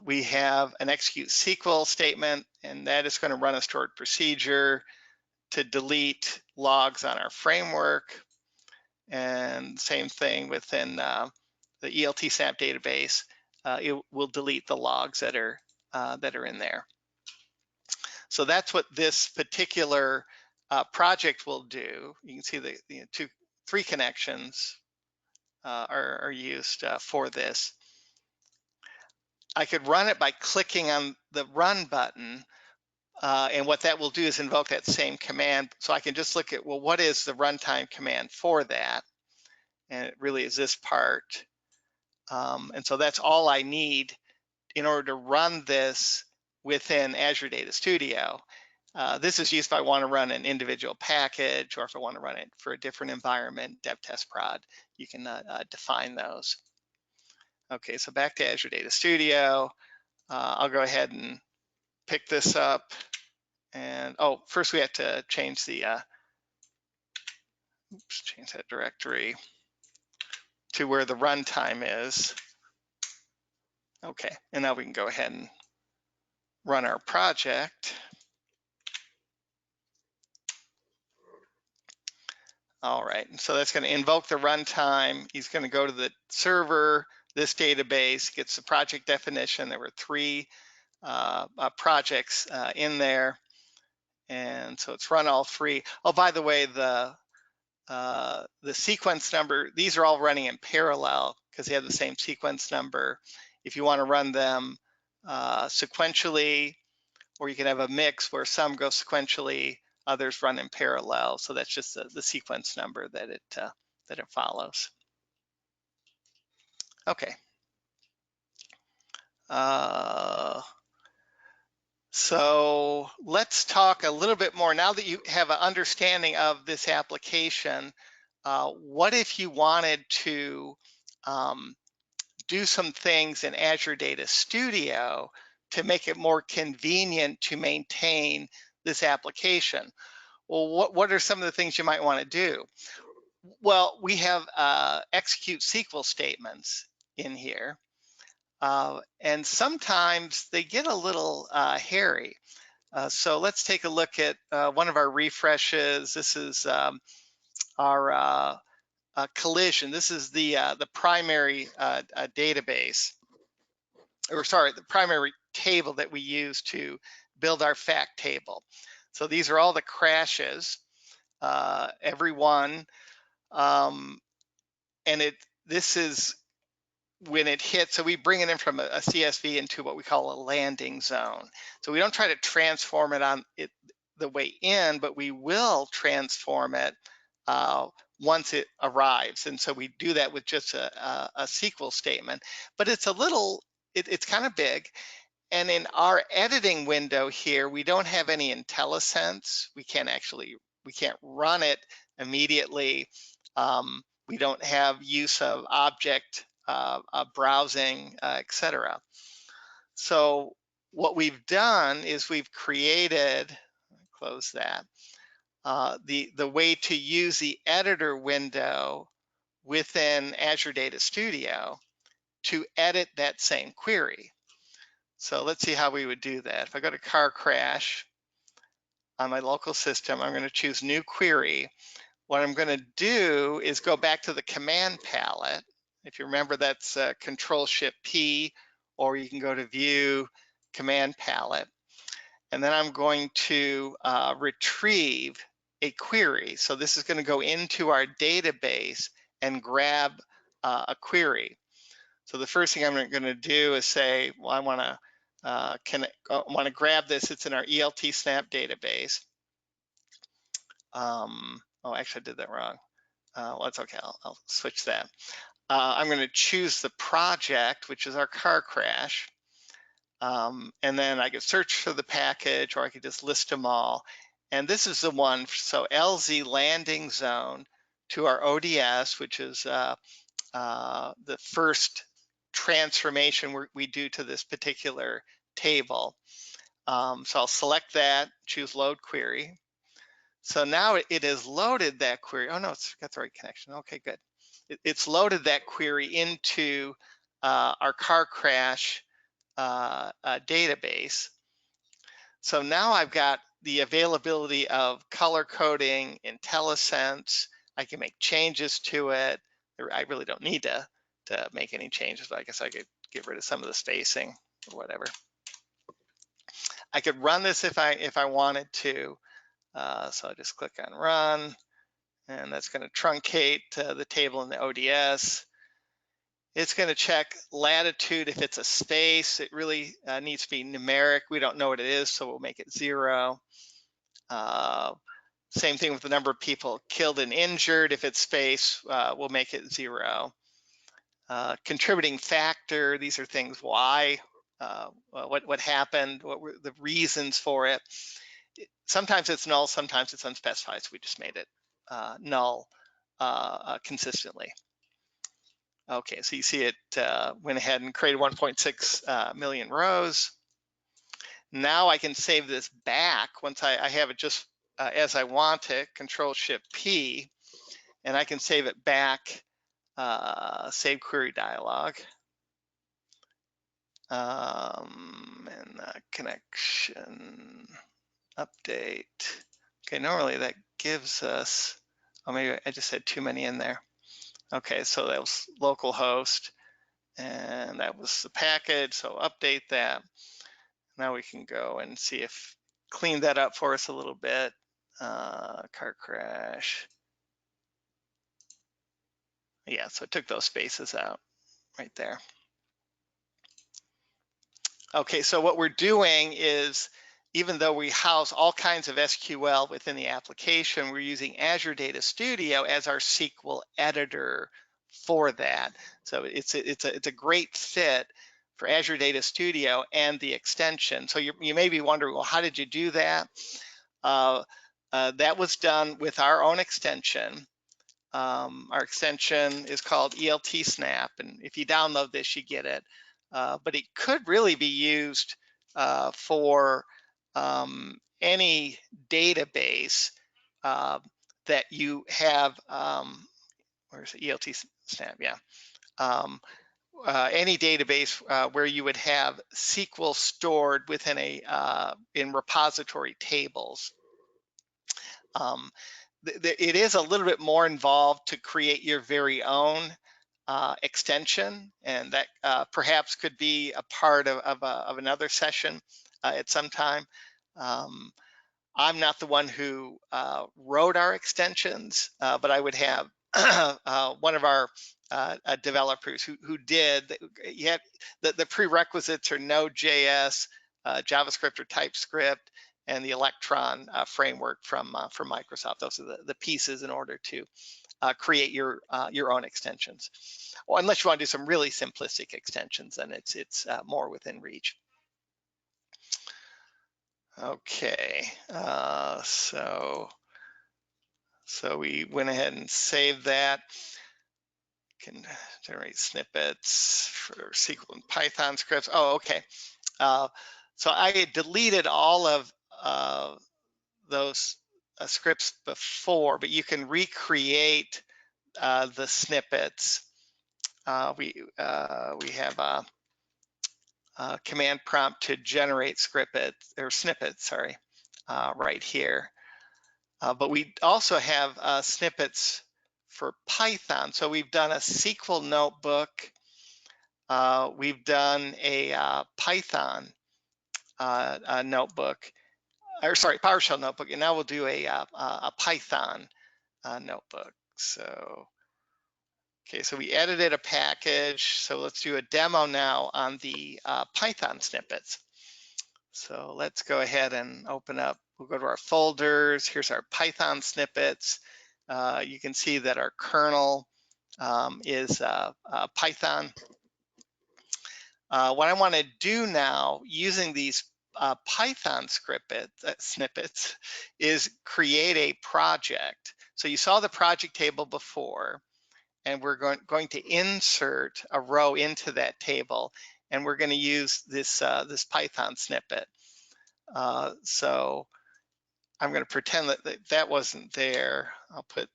We have an execute SQL statement, and that is going to run a stored procedure to delete logs on our framework. And same thing within the ELT SNAP database. It will delete the logs that are in there. So that's what this particular project will do. You can see the 3 connections are used for this. I could run it by clicking on the run button, and what that will do is invoke that same command. So I can just look at, well, what is the runtime command for that? And it really is this part. And so that's all I need in order to run this within Azure Data Studio. This is used if I want to run an individual package, or if I want to run it for a different environment, dev test prod, you can define those. Okay, so back to Azure Data Studio. I'll go ahead and pick this up. And first we have to change the, change that directory to where the runtime is. Okay, and now we can go ahead and run our project. All right, so that's going to invoke the runtime. He's going to go to the server, this database, gets the project definition. There were 3 projects in there, and so it's run all 3. Oh, by the way, the sequence number, these are all running in parallel because they have the same sequence number. If you want to run them sequentially or you can have a mix where some go sequentially, others run in parallel. So that's just the sequence number that it follows. Okay. So let's talk a little bit more. Now that you have an understanding of this application, what if you wanted to do some things in Azure Data Studio to make it more convenient to maintain this application? Well, what are some of the things you might want to do? Well, we have execute SQL statements in here. And sometimes they get a little hairy. So let's take a look at one of our refreshes. This is our collision. This is the primary database, or sorry, the primary table that we use to build our fact table. So these are all the crashes, every one, and this is when it hits. So we bring it in from a CSV into what we call a landing zone. So we don't try to transform it on it the way in, but we will transform it once it arrives. And so we do that with just a SQL statement, but it's a little, it's kind of big. And in our editing window here, we don't have any IntelliSense. We can't run it immediately. We don't have use of object browsing, etc. So what we've done is we've created, close that, the way to use the editor window within Azure Data Studio to edit that same query. So let's see how we would do that. If I go to car crash on my local system, I'm going to choose new query. What I'm going to do is go back to the command palette. If you remember, that's Control-Shift-P, or you can go to View, Command Palette. And then I'm going to retrieve a query. So this is going to go into our database and grab a query. So the first thing I'm going to do is say, well, I want to grab this. It's in our ELT Snap database. Oh, actually, I did that wrong. Well, that's okay. I'll switch that. I'm going to choose the project, which is our car crash. And then I could search for the package, or I could just list them all. And this is the one, so LZ landing zone to our ODS, which is the first transformation we do to this particular table. So I'll select that, choose load query. So now it has loaded that query. Oh no, it's got the right connection. Okay, good. It's loaded that query into our car crash database. So now I've got the availability of color coding, IntelliSense. I can make changes to it. I really don't need to make any changes, but I guess I could get rid of some of the spacing or whatever. I could run this if I wanted to. So I just click on run, and that's going to truncate the table in the ODS. It's going to check latitude. If it's a space, it really needs to be numeric. We don't know what it is, so we'll make it 0. Same thing with the number of people killed and injured. If it's space, we'll make it 0. Contributing factor, these are things why, what happened, what were the reasons for it. Sometimes it's null, sometimes it's unspecified, so we just made it null consistently. Okay, so you see it went ahead and created 1.6 million rows. Now I can save this back once I have it just as I want it, Control-Shift-P, and I can save it back, save query dialog. And connection update. Okay, normally that gives us, oh, maybe I just had too many in there. Okay, so that was localhost, and that was the package, so update that. Now we can go and see if, clean that up for us a little bit. Car crash. Yeah, so it took those spaces out right there. Okay, so what we're doing is even though we house all kinds of SQL within the application, we're using Azure Data Studio as our SQL editor for that. So it's a great fit for Azure Data Studio and the extension. So you may be wondering, well, how did you do that? That was done with our own extension. Our extension is called ELT Snap, and if you download this, you get it. But it could really be used for any database that you have. Where's the ELT Snap? Yeah. Any database where you would have SQL stored within in repository tables. It is a little bit more involved to create your very own extension, and that perhaps could be a part of another session at some time. I'm not the one who wrote our extensions, but I would have one of our developers who did. Yet the prerequisites are Node.js, JavaScript or TypeScript, and the Electron framework from Microsoft. Those are the pieces in order to create your own extensions. Well, unless you want to do some really simplistic extensions, then it's more within reach. Okay, so we went ahead and saved that. Can generate snippets for SQL and Python scripts. Oh, okay. So I had deleted all of those scripts before, but you can recreate the snippets. We have a command prompt to generate snippets, sorry, right here. But we also have snippets for Python. So we've done a SQL notebook. We've done a Python notebook, or sorry, PowerShell notebook, and now we'll do a Python notebook. So, okay, so we edited a package. So let's do a demo now on the Python snippets. So let's go ahead and open up. We'll go to our folders. Here's our Python snippets. You can see that our kernel is Python. What I want to do now using these Python snippets is create a project. So you saw the project table before, and we're going to insert a row into that table, and we're going to use this Python snippet. So I'm going to pretend that wasn't there. I'll put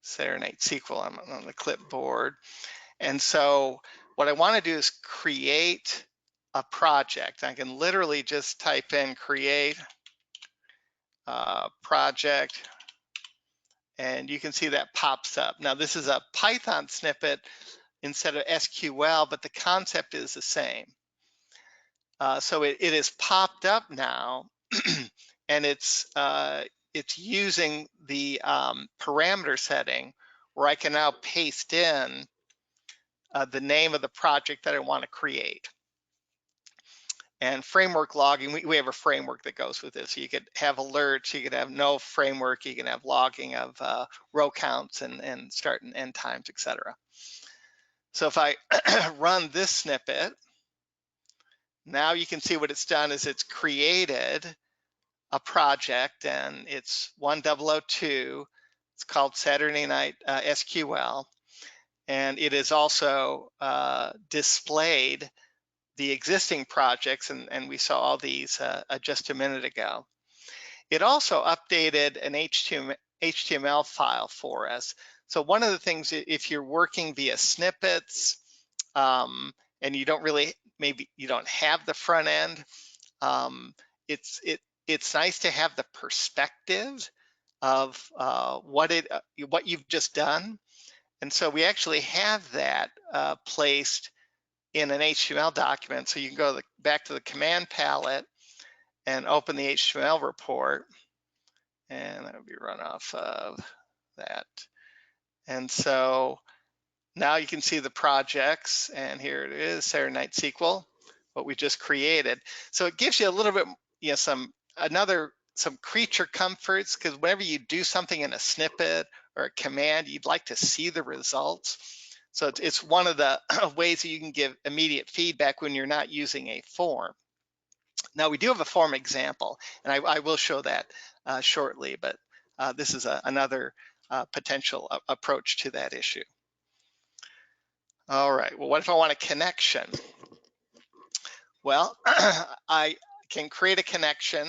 Saturday Night SQL on the clipboard. And so what I want to do is create a project. I can literally just type in create project, and you can see that pops up. Now this is a Python snippet instead of SQL, but the concept is the same. So it is popped up now, and it's using the parameter setting where I can now paste in the name of the project that I want to create. And framework logging, we have a framework that goes with this. So you could have alerts, you could have no framework, you can have logging of row counts and start and end times, etc. So if I run this snippet, now you can see what it's done is it's created a project, and it's 1002. It's called Saturday Night SQL. And it is also displayed the existing projects, and we saw all these just a minute ago. It also updated an HTML file for us. So one of the things, if you're working via snippets and you don't really, maybe you don't have the front end, it's nice to have the perspective of what you've just done. And so we actually have that placed in an HTML document. So you can go back to the command palette and open the HTML report, and that would be run off of that. And so now you can see the projects, and here it is, Saturday Night SQL. what we just created. So it gives you a little bit, some creature comforts, because whenever you do something in a snippet or a command, you'd like to see the results. So it's one of the ways that you can give immediate feedback when you're not using a form. Now we do have a form example, and I will show that shortly, but this is another potential approach to that issue. All right, well, what if I want a connection? Well, I can create a connection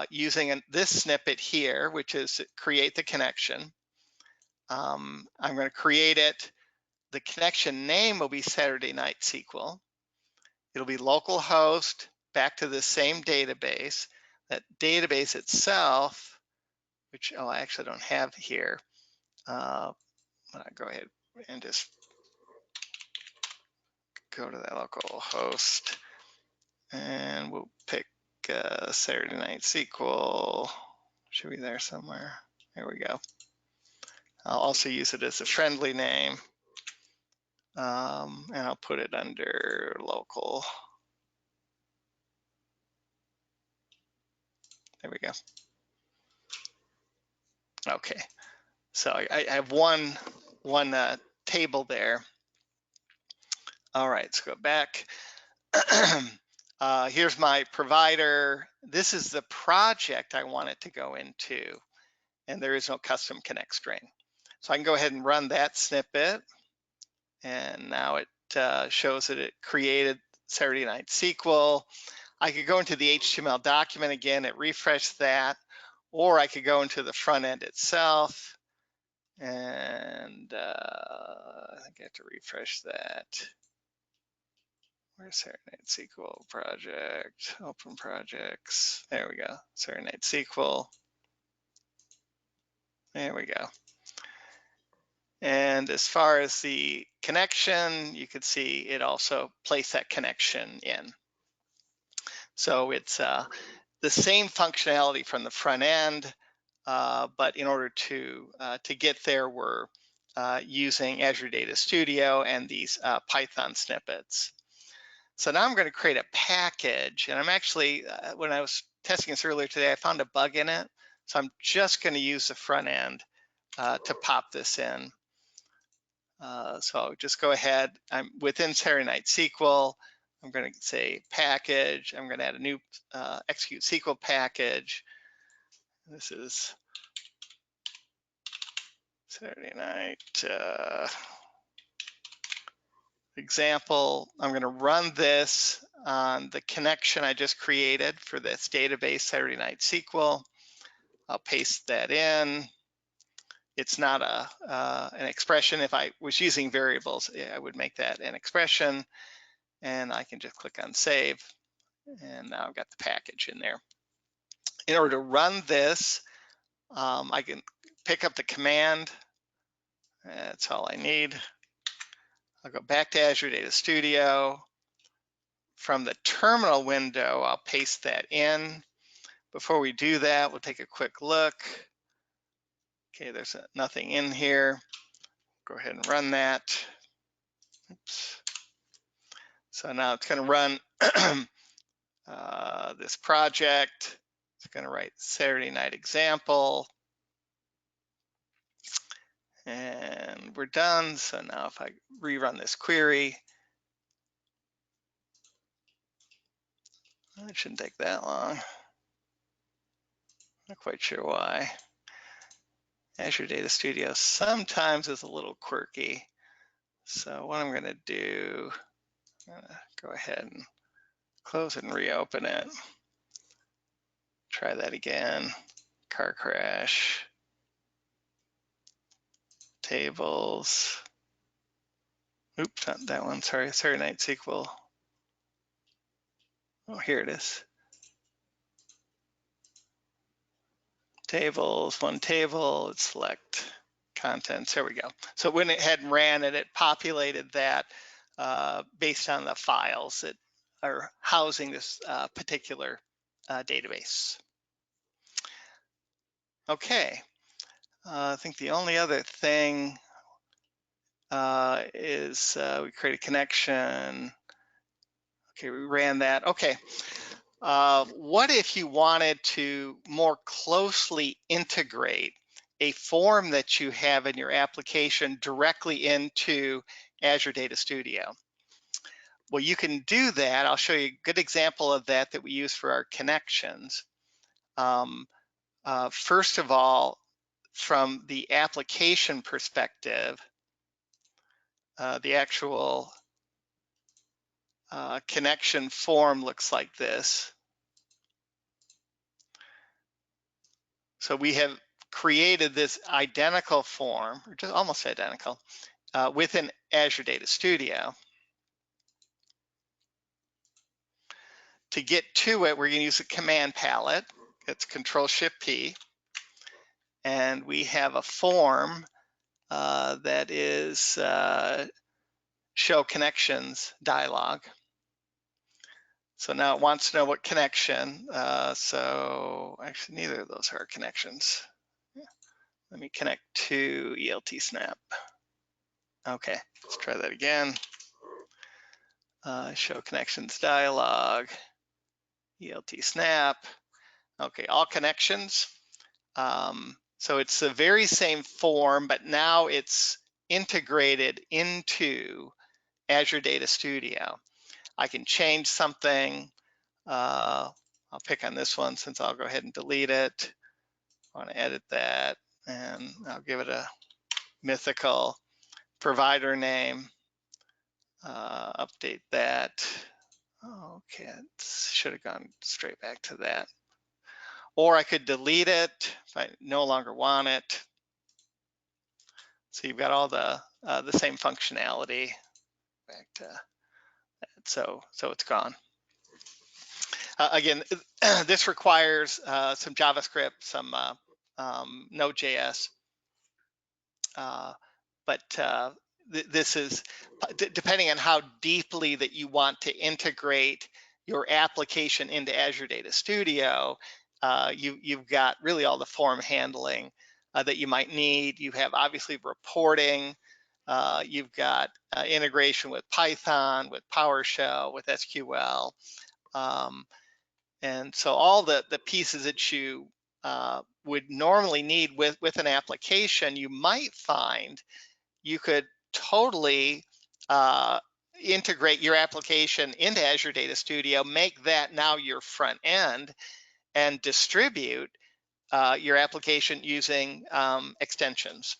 using this snippet here, which is create the connection. I'm going to create it. The connection name will be Saturday Night SQL. It'll be localhost back to the same database. That database itself, which I actually don't have here. I'll go ahead and just go to that local host, and we'll pick Saturday Night SQL. Should be there somewhere. There we go. I'll also use it as a friendly name, and I'll put it under local. There we go. Okay, so I have one table there. All right, let's go back. Here's my provider. This is the project I want it to go into, and there is no custom connect string. So I can go ahead and run that snippet, and now it shows that it created Saturday Night SQL. I could go into the HTML document again, it refreshed that, or I could go into the front end itself, and I think I have to refresh that. Where's Saturday Night SQL project? Open projects. There we go. Saturday Night SQL. There we go. And as far as the connection, you could see it also placed that connection in. So it's the same functionality from the front end, but in order to get there, we're using Azure Data Studio and these Python snippets. So now I'm going to create a package, and I'm actually, when I was testing this earlier today, I found a bug in it. So I'm just going to use the front end to pop this in. So I'll just go ahead. I'm within Saturday Night SQL. I'm going to say package. I'm going to add a new execute SQL package. This is Saturday Night example. I'm going to run this on the connection I just created for this database, Saturday Night SQL. I'll paste that in. It's not an expression. If I was using variables, I would make that an expression, and I can just click on save, and now I've got the package in there. In order to run this, I can pick up the command. That's all I need. I'll go back to Azure Data Studio. From the terminal window, I'll paste that in. Before we do that, we'll take a quick look. Okay, there's nothing in here. Go ahead and run that. Oops. So now it's going to run this project. It's going to write Saturday Night example. And we're done. So now if I rerun this query, it shouldn't take that long. Not quite sure why. Azure Data Studio sometimes is a little quirky. So what I'm going to do, I'm going to go ahead and close it and reopen it. Try that again. Car crash. Tables. Oops, not that one. Sorry, Saturday Night SQL. Oh, here it is. Tables, one table, let's select contents. There we go. So it went ahead and ran it. It populated that based on the files that are housing this particular database. Okay, I think the only other thing is we create a connection. Okay, we ran that. Okay. What if you wanted to more closely integrate a form that you have in your application directly into Azure Data Studio? Well, you can do that. I'll show you a good example of that we use for our connections. First of all, from the application perspective, the actual connection form looks like this. So we have created this identical form, or just almost identical, within Azure Data Studio. To get to it, we're going to use a command palette. It's Control-Shift-P. And we have a form that is Show Connections dialog. So now it wants to know what connection. So actually, neither of those are connections. Let me connect to ELT Snap. Okay, let's try that again. Show connections dialog, ELT Snap. Okay, all connections. So it's the very same form, but now it's integrated into Azure Data Studio. I can change something. I'll pick on this one since I'll go ahead and delete it. I want to edit that, and I'll give it a mythical provider name. Update that. Okay, it should have gone straight back to that. Or I could delete it if I no longer want it. So you've got all the same functionality back to that. So it's gone. Again, this requires some JavaScript, some Node.js, but this is depending on how deeply that you want to integrate your application into Azure Data Studio. You've got really all the form handling that you might need. You have obviously reporting. You've got integration with Python, with PowerShell, with SQL. And so all the pieces that you would normally need with an application, you might find you could totally integrate your application into Azure Data Studio, make that now your front end, and distribute your application using extensions.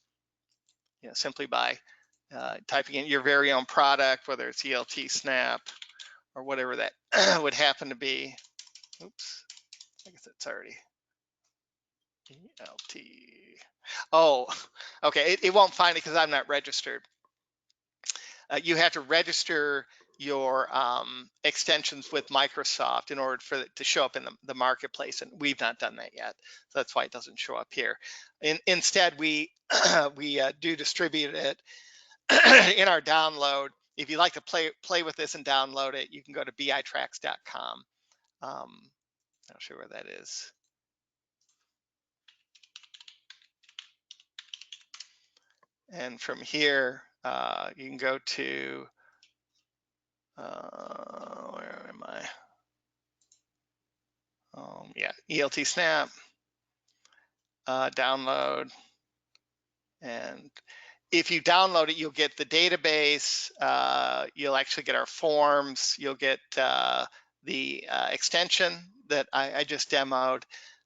Simply by typing in your very own product, whether it's ELT Snap or whatever that would happen to be. Oops, I guess it's already ELT. Oh, okay, it won't find it because I'm not registered. You have to register your extensions with Microsoft in order for it to show up in the marketplace, and we've not done that yet. So that's why it doesn't show up here. Instead, we do distribute it in our download. If you'd like to play with this and download it, you can go to bitracks.com. I'll show you where that is. And from here, you can go to, where am I? Yeah, ELT Snap, download. And if you download it, you'll get the database, you'll actually get our forms, you'll get the extension that I just demoed,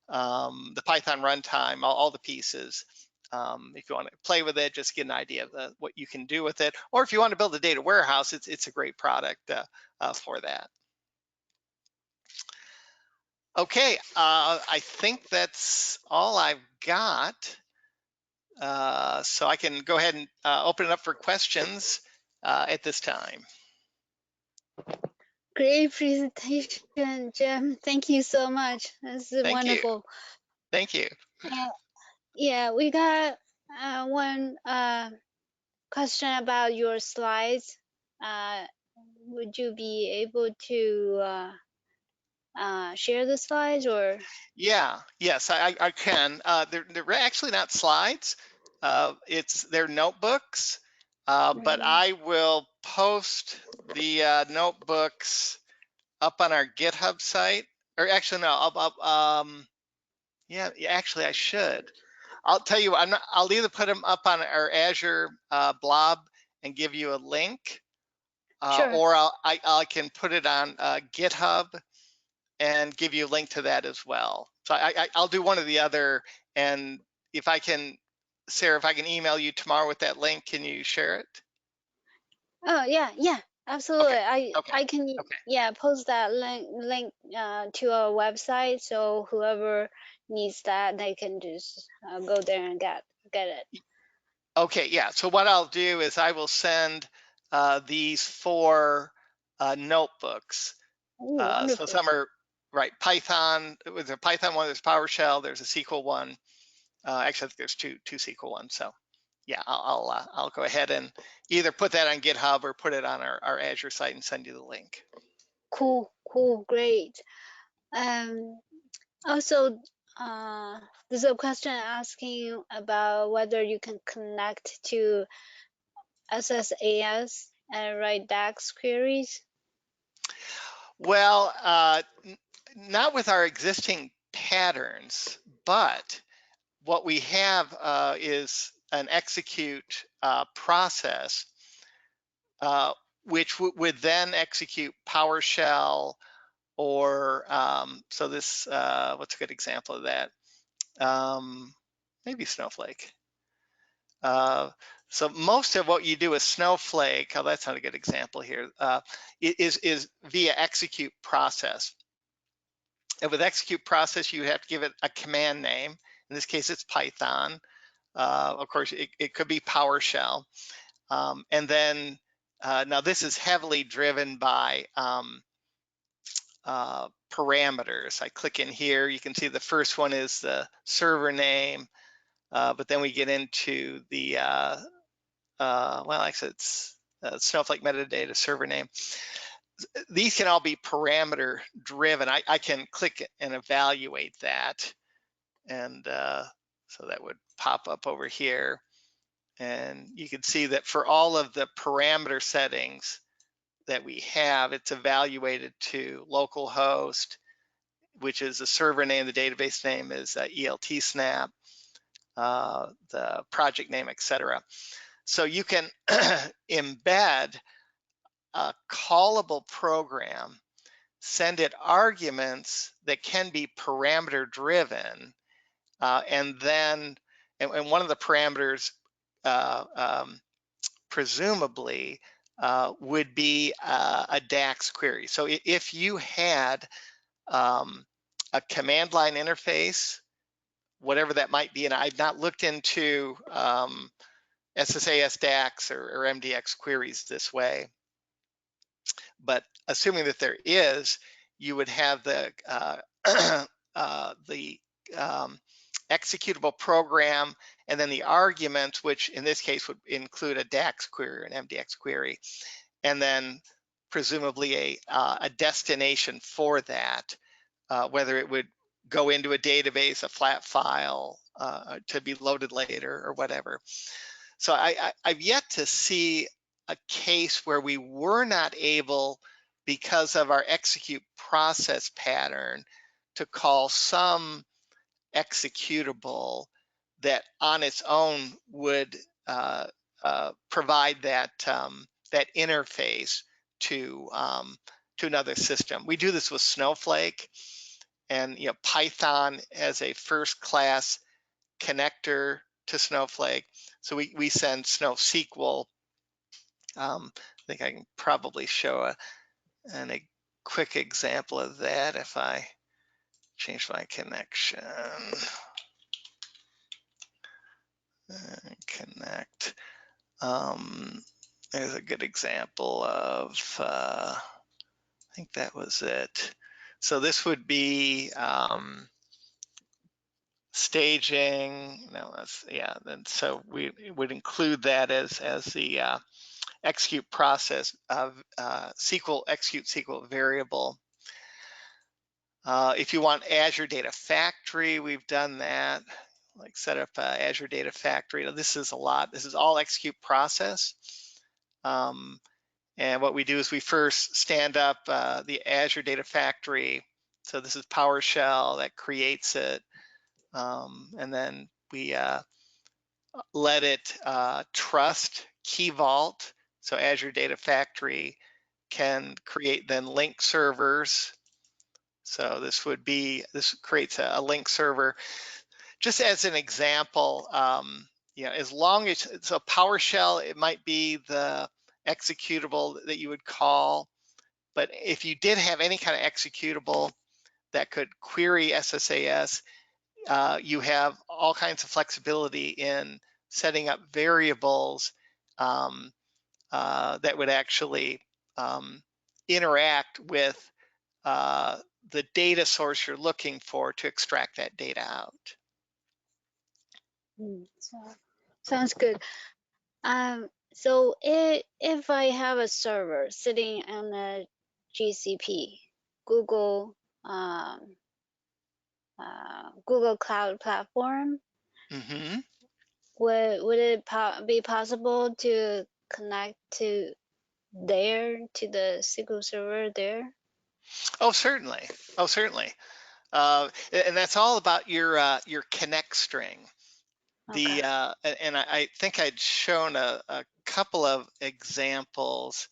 the Python runtime, all the pieces. If you want to play with it, just get an idea of what you can do with it. Or if you want to build a data warehouse, it's a great product for that. Okay, I think that's all I've got. So I can go ahead and open it up for questions at this time. Great presentation, Jim. Thank you so much. That's Thank you. wonderful. Thank you. Yeah, we got one question about your slides. Would you be able to share the slides or? Yeah, yes, I can. They're actually not slides. They're notebooks, but I will post the notebooks up on our GitHub site, or actually no, yeah, actually I should. I'll tell you, I'll either put them up on our Azure blob and give you a link, Sure. or I can put it on GitHub and give you a link to that as well. So I'll do one or the other. And if I can, Sarah, if I can email you tomorrow with that link, can you share it? Oh yeah, yeah, absolutely. Okay, I okay, I can okay. yeah post that link to our website, so whoever needs that, they can just go there and get it. Okay, yeah. So what I'll do is I will send these four notebooks. Oh, So wonderful. some are right Python. There's a Python one. There's PowerShell. There's a SQL one. Actually, I think there's two SQL ones. So yeah, I'll go ahead and either put that on GitHub or put it on our Azure site and send you the link. Cool, cool, great. Um, Also, uh, there's a question asking about whether you can connect to SSAS and write DAX queries. Well, not with our existing patterns, but what we have is an execute process, uh, which would then execute PowerShell or so this, what's a good example of that? Maybe Snowflake. So most of what you do with Snowflake, oh, that's not a good example here, is via execute process. And with execute process, you have to give it a command name. In this case, it's Python. Of course, it could be PowerShell. And then now this is heavily driven by parameters. I click in here, you can see the first one is the server name, but then we get into the, well, actually it's Snowflake metadata server name. These can all be parameter driven. I can click and evaluate that. And so that would pop up over here. And you can see that for all of the parameter settings that we have, it's evaluated to localhost, which is the server name, the database name is ELT-SNAP, the project name, etc. So you can embed a callable program, send it arguments that can be parameter driven, and then, and one of the parameters uh, um, presumably would be a DAX query. So if you had a command line interface, whatever that might be, and I've not looked into SSAS DAX or MDX queries this way, but assuming that there is, you would have the the executable program and then the arguments, which in this case would include a DAX query or an MDX query, and then presumably a destination for that, whether it would go into a database, a flat file to be loaded later or whatever. So I've yet to see a case where we were not able, because of our execute process pattern, to call some executable that on its own would provide that that interface to another system. We do this with Snowflake, and Python as a first-class connector to Snowflake. So we send SnowSQL. I think I can probably show a quick example of that if I change my connection. And connect. There's a good example of, I think that was it. So this would be staging. No, that's, yeah. Then so we would include that as the execute process of SQL execute SQL variable. If you want Azure Data Factory, we've done that. Like set up Azure Data Factory. Now, this is a lot. This is all execute process. And what we do is we first stand up the Azure Data Factory. So this is PowerShell that creates it. And then we let it trust Key Vault. So Azure Data Factory can create then link servers. So this creates a link server. Just as an example, as long as, so PowerShell, it might be the executable that you would call, but if you did have any kind of executable that could query SSAS, you have all kinds of flexibility in setting up variables um, that would actually interact with uh, the data source you're looking for to extract that data out. So, sounds good. So if I have a server sitting on a GCP, Google Google Cloud Platform, Mm-hmm. would it be possible to connect to the SQL Server there? Oh, certainly. Oh, certainly. And that's all about your connect string. Okay. And I think I'd shown a couple of examples.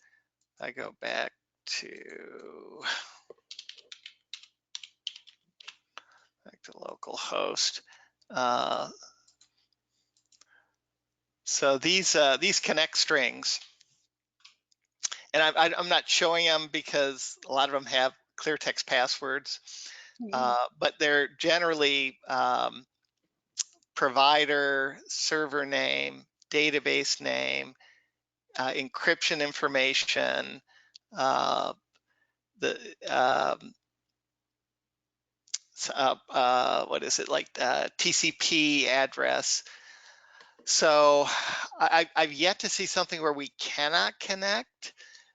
I go back to localhost. Uh, so these connect strings, and I'm not showing them because a lot of them have clear text passwords, but they're generally provider, server name, database name, encryption information, uh, the what is it, like TCP address. So I've yet to see something where we cannot connect.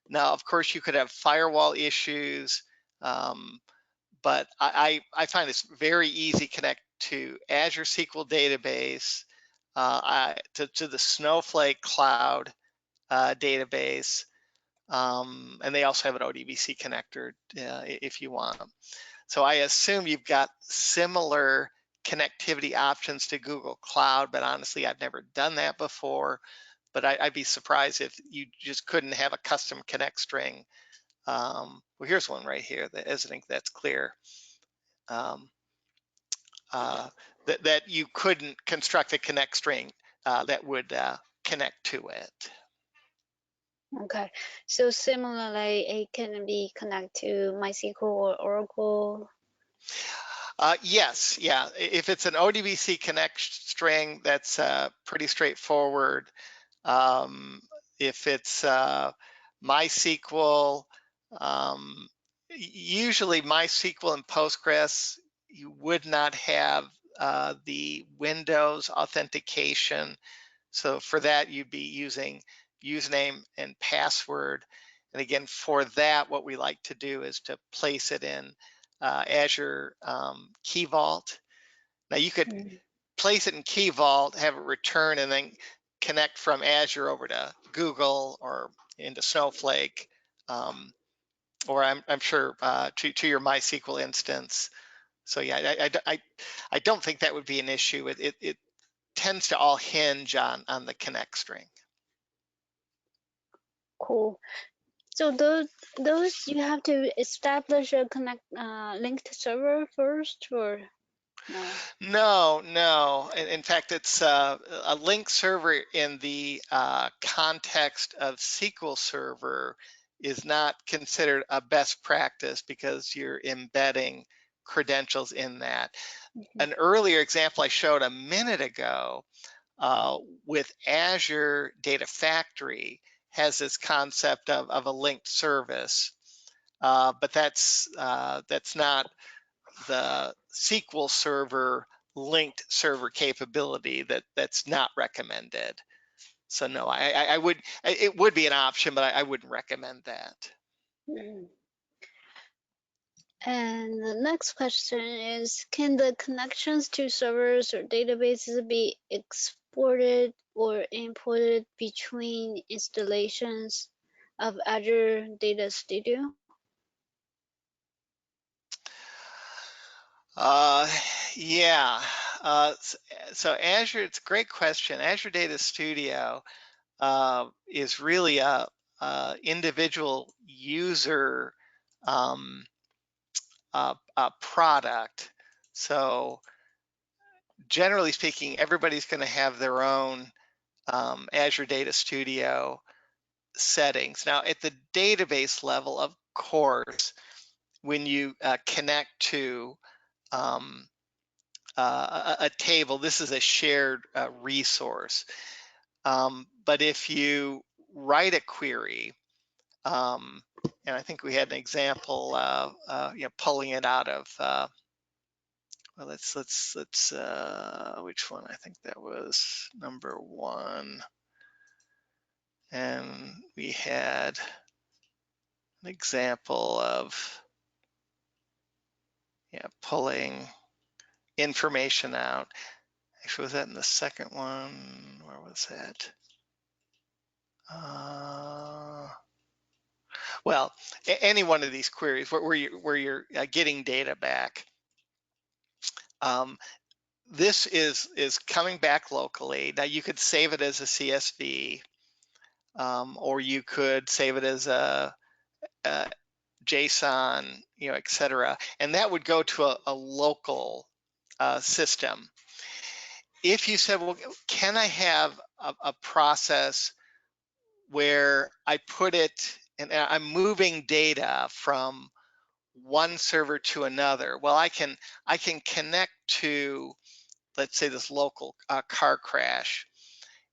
Now, of course, you could have firewall issues, but I find this very easy connect to Azure SQL database, to the Snowflake cloud database, and they also have an ODBC connector if you want them. So I assume you've got similar connectivity options to Google Cloud, but honestly, I've never done that before. But I'd be surprised if you just couldn't have a custom connect string. Well, here's one right here that I think that's clear. Um, that you couldn't construct a connect string that would connect to it. Okay. So similarly, it can be connected to MySQL or Oracle. Yes, yeah. If it's an ODBC connect string, that's pretty straightforward. Um, if it's MySQL, usually MySQL and Postgres, you would not have the Windows authentication. So for that, you'd be using username and password. And again, for that, what we like to do is to place it in Azure Key Vault. Now you could place it in Key Vault, have it return, and then connect from Azure over to Google or into Snowflake, or I'm sure to your MySQL instance. So yeah, I don't think that would be an issue. It tends to all hinge on the connect string. Cool. So those you have to establish a linked server first, or no? No. In fact, it's a link server in the context of SQL Server is not considered a best practice because you're embedding credentials in that. An earlier example I showed a minute ago with Azure Data Factory has this concept of a linked service, but that's not the SQL Server linked server capability that's not recommended. So no, I would, it would be an option, but I wouldn't recommend that. Mhm. And the next question is, can the connections to servers or databases be exported or imported between installations? of Azure Data Studio? Uh, yeah. So Azure, it's a great question. Azure Data Studio is really a individual user um, a product. So generally speaking, everybody's going to have their own Azure Data Studio settings. Now, at the database level, of course, when you connect to um, a table, this is a shared resource. But if you write a query, and I think we had an example, pulling it out of. Well, let's. Which one? I think that was number one, and we had an example of pulling information out. Actually, was that in the second one? Where was that? Well, any one of these queries where you're getting data back. Um, this is coming back locally. Now you could save it as a CSV, or you could save it as a JSON, etc. And that would go to a local system. If you said, well, can I have a process where I put it and I'm moving data from one server to another? Well, I can connect to, let's say, this local car crash,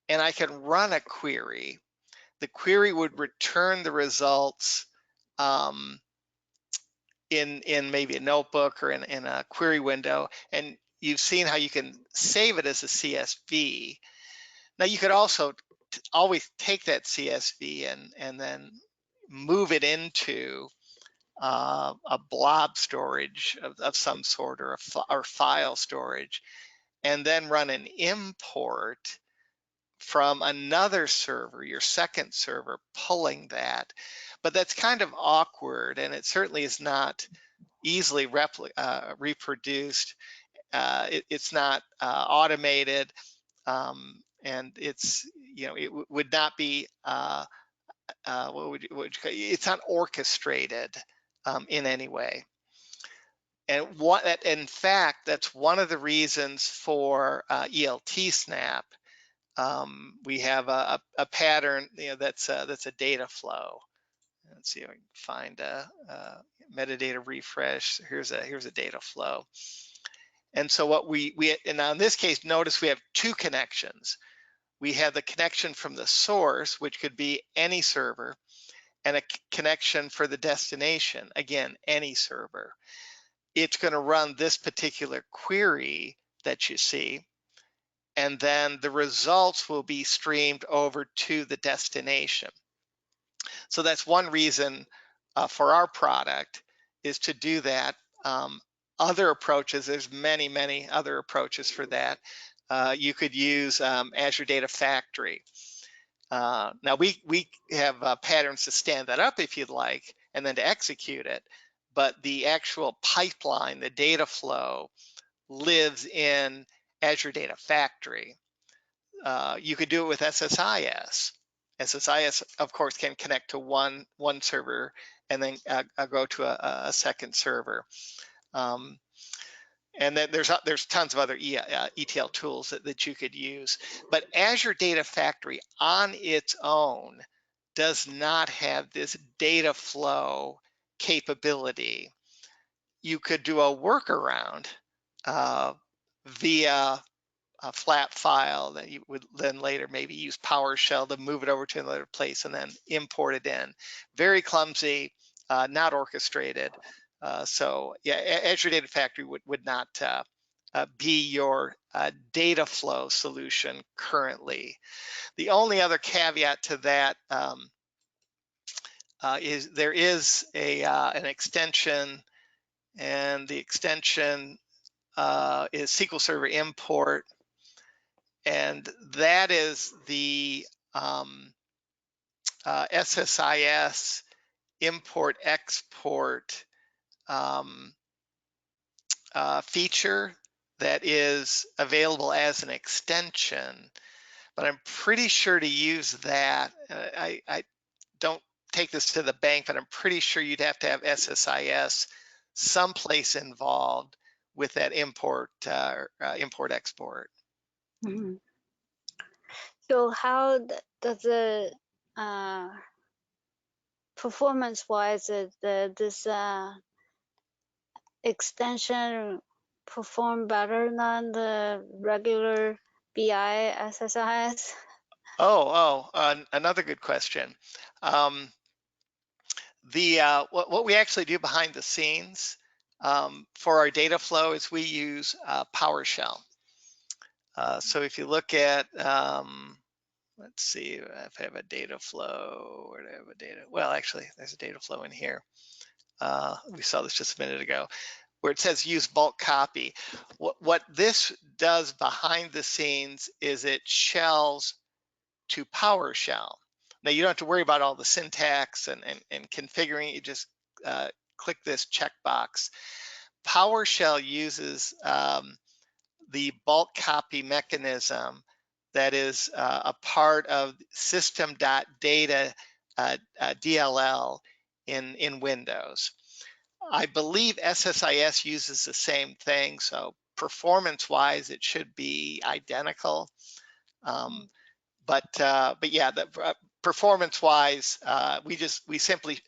and I can run a query. The query would return the results in maybe a notebook or in a query window, and you've seen how you can save it as a CSV. Now you could also always take that CSV and then move it into a blob storage of some sort, or file storage, and then run an import from another server, your second server, pulling that. But that's kind of awkward, and it certainly is not easily reproduced. It's not automated, and it's it would not be it's not orchestrated in any way. And in fact, that's one of the reasons for ELT Snap. We have a pattern, that's a data flow. Let's see if I can find a metadata refresh. Here's a data flow. And so what and now in this case, notice we have two connections. We have the connection from the source, which could be any server, and a connection for the destination, again, any server. It's going to run this particular query that you see, and then the results will be streamed over to the destination. So that's one reason for our product, is to do that. Other approaches, there's many other approaches for that. You could use Azure Data Factory. Now we have patterns to stand that up if you'd like, and then to execute it. But the actual pipeline, the data flow, lives in Azure Data Factory. You could do it with SSIS. SSIS, of course, can connect to one server and then go to a second server. And then there's tons of other ETL tools that you could use. But Azure Data Factory on its own does not have this data flow capability. You could do a workaround via a flat file that you would then later maybe use PowerShell to move it over to another place and then import it in. Very clumsy, not orchestrated. So yeah, Azure Data Factory would not be your data flow solution currently. The only other caveat to that is there is an extension, and the extension is SQL Server Import, and that is the SSIS import export feature that is available as an extension, but I'm pretty sure to use that, I don't take this to the bank, but I'm pretty sure you'd have to have SSIS someplace involved with that import export. Mhm. So how does the performance-wise this extension perform better than the regular BI SSIS? Another good question. Um, what we actually do behind the scenes for our data flow is we use PowerShell. So if you look at, let's see if I have a data flow, where do I have a data? Well, actually, there's a data flow in here. We saw this just a minute ago, where it says use bulk copy. What this does behind the scenes is it shells to PowerShell. Now you don't have to worry about all the syntax and configuring. You just click this checkbox. PowerShell uses the bulk copy mechanism that is a part of system.data DLL in Windows. I believe SSIS uses the same thing, so performance-wise, it should be identical. But yeah, performance-wise, we simply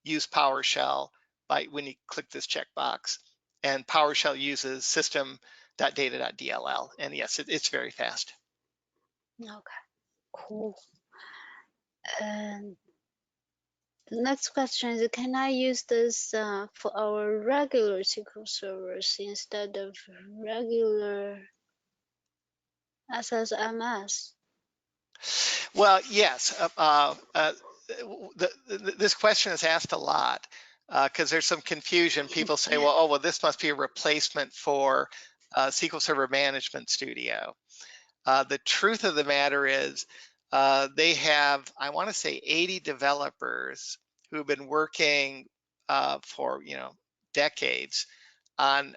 use PowerShell by when you click this checkbox, and PowerShell uses system.data.dll, and yes, it's very fast. Okay, cool. And the next question is, can I use this for our regular SQL servers instead of regular SSMS? Well, yes. This question is asked a lot because there's some confusion. People say, well, oh, well, this must be a replacement for SQL Server Management Studio. The truth of the matter is they have, I want to say 80 developers who've been working for, decades on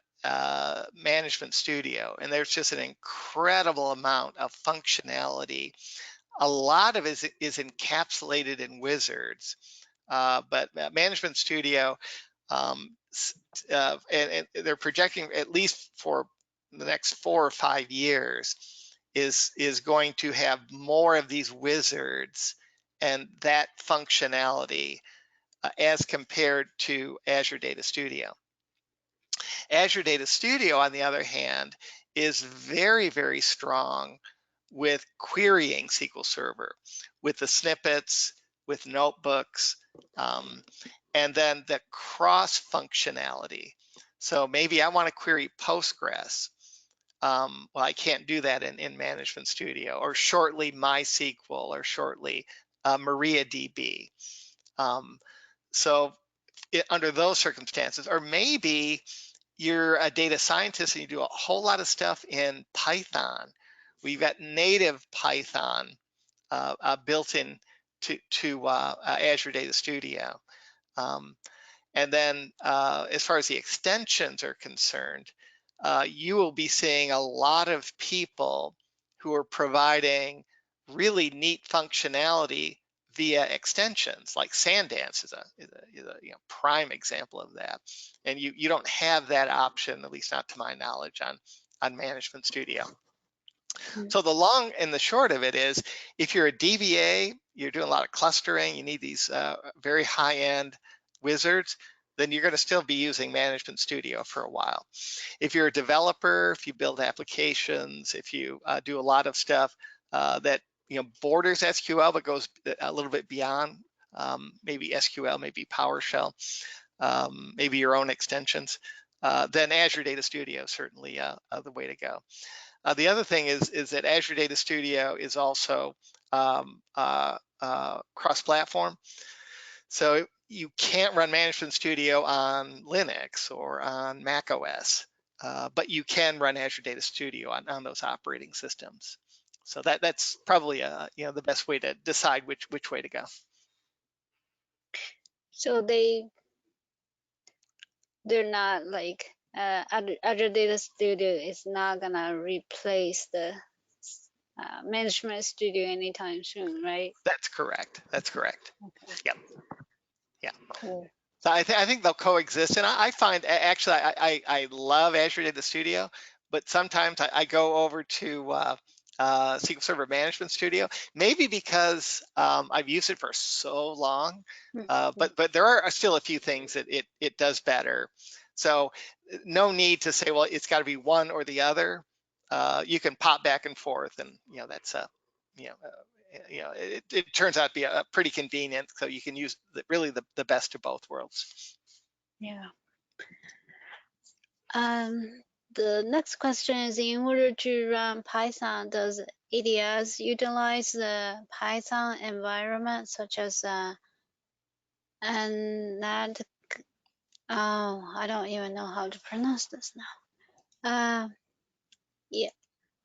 Management Studio. And there's just an incredible amount of functionality. A lot of it is encapsulated in wizards, but Management Studio, and they're projecting at least for the next 4 or 5 years is going to have more of these wizards and that functionality as compared to Azure Data Studio. Azure Data Studio, on the other hand, is very, very strong with querying SQL Server, with the snippets, with notebooks, and then the cross functionality. So maybe I want to query Postgres. Well, I can't do that in Management Studio, or shortly MySQL, or shortly MariaDB. So under those circumstances, or maybe you're a data scientist and you do a whole lot of stuff in Python. We've got native Python built in to Azure Data Studio. And then as far as the extensions are concerned, you will be seeing a lot of people who are providing really neat functionality via extensions, like Sandance is a prime example of that. And you don't have that option, at least not to my knowledge, on Management Studio. So the long and the short of it is, if you're a DBA, you're doing a lot of clustering, you need these very high-end wizards, then you're going to still be using Management Studio for a while. If you're a developer, if you build applications, if you do a lot of stuff that borders SQL but goes a little bit beyond, maybe SQL, maybe PowerShell, maybe your own extensions, then Azure Data Studio is certainly the way to go. The other thing is that Azure Data Studio is also cross-platform. So you can't run Management Studio on Linux or on macOS, but you can run Azure Data Studio on those operating systems. So that's probably the best way to decide which way to go. So they're not like Azure Data Studio is not gonna replace the management studio anytime soon, right? That's correct. That's correct. Okay, Yep. Yeah. cool. So I think they'll coexist, and I find actually I love Azure Data Studio, but sometimes I go over to SQL Server Management Studio, maybe because I've used it for so long, Mhm. but there are still a few things that it does better. So no need to say, well, it's got to be one or the other. You can pop back and forth, and that's you know it turns out to be a pretty convenient, so you can use really the best of both worlds. Yeah. Um, the next question is, in order to run Python, does ADS utilize the Python environment such as and that oh, I don't even know how to pronounce this now. Yeah,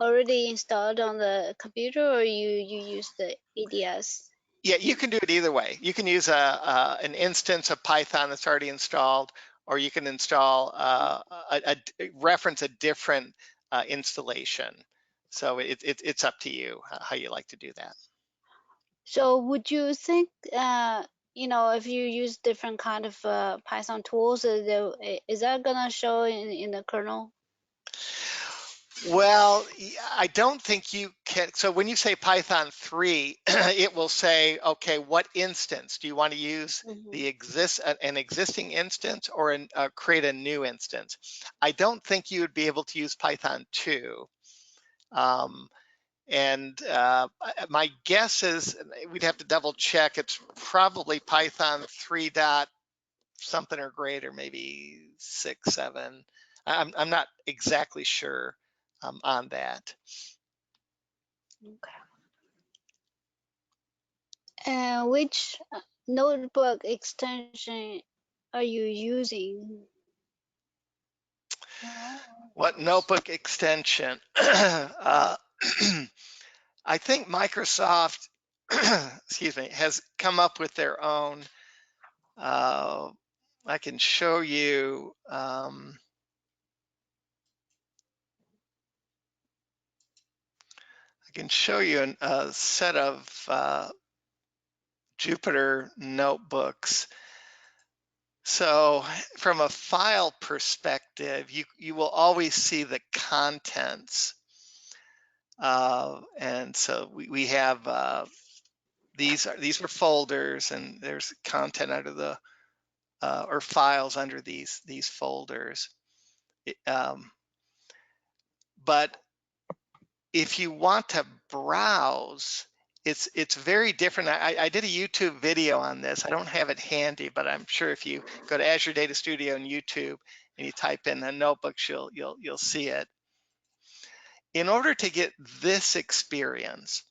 already installed on the computer, or you use the ADS? Yeah, you can do it either way. You can use an instance of Python that's already installed, or you can install reference a different installation. So it's up to you how you like to do that. So would you think, if you use different kind of Python tools, is that gonna show in the kernel? Well, I don't think you can. So when you say Python 3, it will say, okay, what instance? Do you want to use Hmm. the an existing instance, or create a new instance? I don't think you would be able to use Python 2. Um, and my guess is we'd have to double check. It's probably Python 3 dot something or greater, maybe 6, 7. I'm not exactly sure on that. Okay. And which notebook extension are you using? What notebook extension? I think Microsoft, excuse me, has come up with their own. Uh, I can show you. I can show you a set of Jupyter notebooks. So from a file perspective, you will always see the contents. And so we have these are folders, and there's content under the or files under these folders. But if you want to browse, it's very different. I did a YouTube video on this. I don't have it handy, but I'm sure if you go to Azure Data Studio and YouTube and you type in the notebooks, you'll see it. In order to get this experience,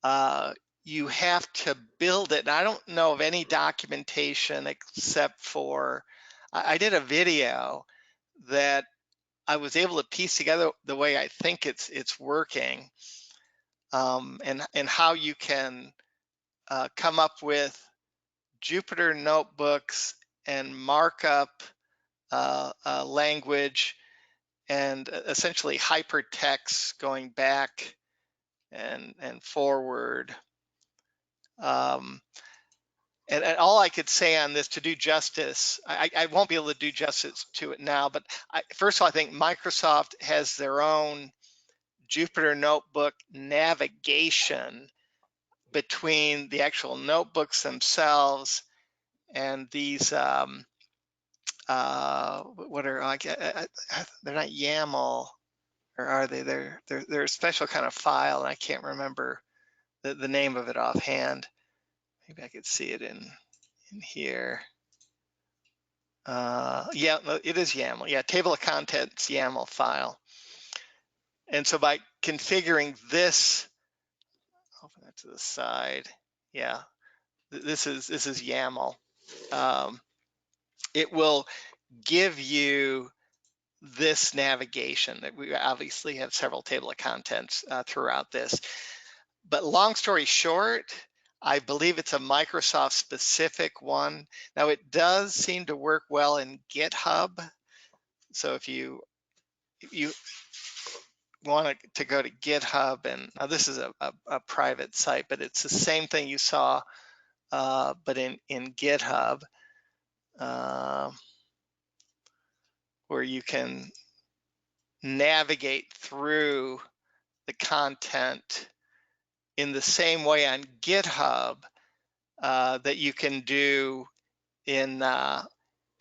uh, you have to build it. And I don't know of any documentation except for I did a video that I was able to piece together the way I think it's working, and how you can come up with Jupyter notebooks and markup language and essentially hypertext going back and forward. Um, and all I could say on this to do justice, I won't be able to do justice to it now, but first of all, I think Microsoft has their own Jupyter Notebook navigation between the actual notebooks themselves and these what are they're not YAML, or are they? They're a special kind of file, and I can't remember the name of it offhand. Maybe I could see it in here. Yeah, it is YAML. Yeah, table of contents YAML file. And so by configuring this, open that to the side. Yeah, this is YAML. It will give you this navigation that we obviously have several table of contents throughout this. But long story short, I believe it's a Microsoft specific one. Now it does seem to work well in GitHub. So if you want to go to GitHub, and now this is a private site, but it's the same thing you saw, but in GitHub, uh, where you can navigate through the content in the same way on GitHub that you can do in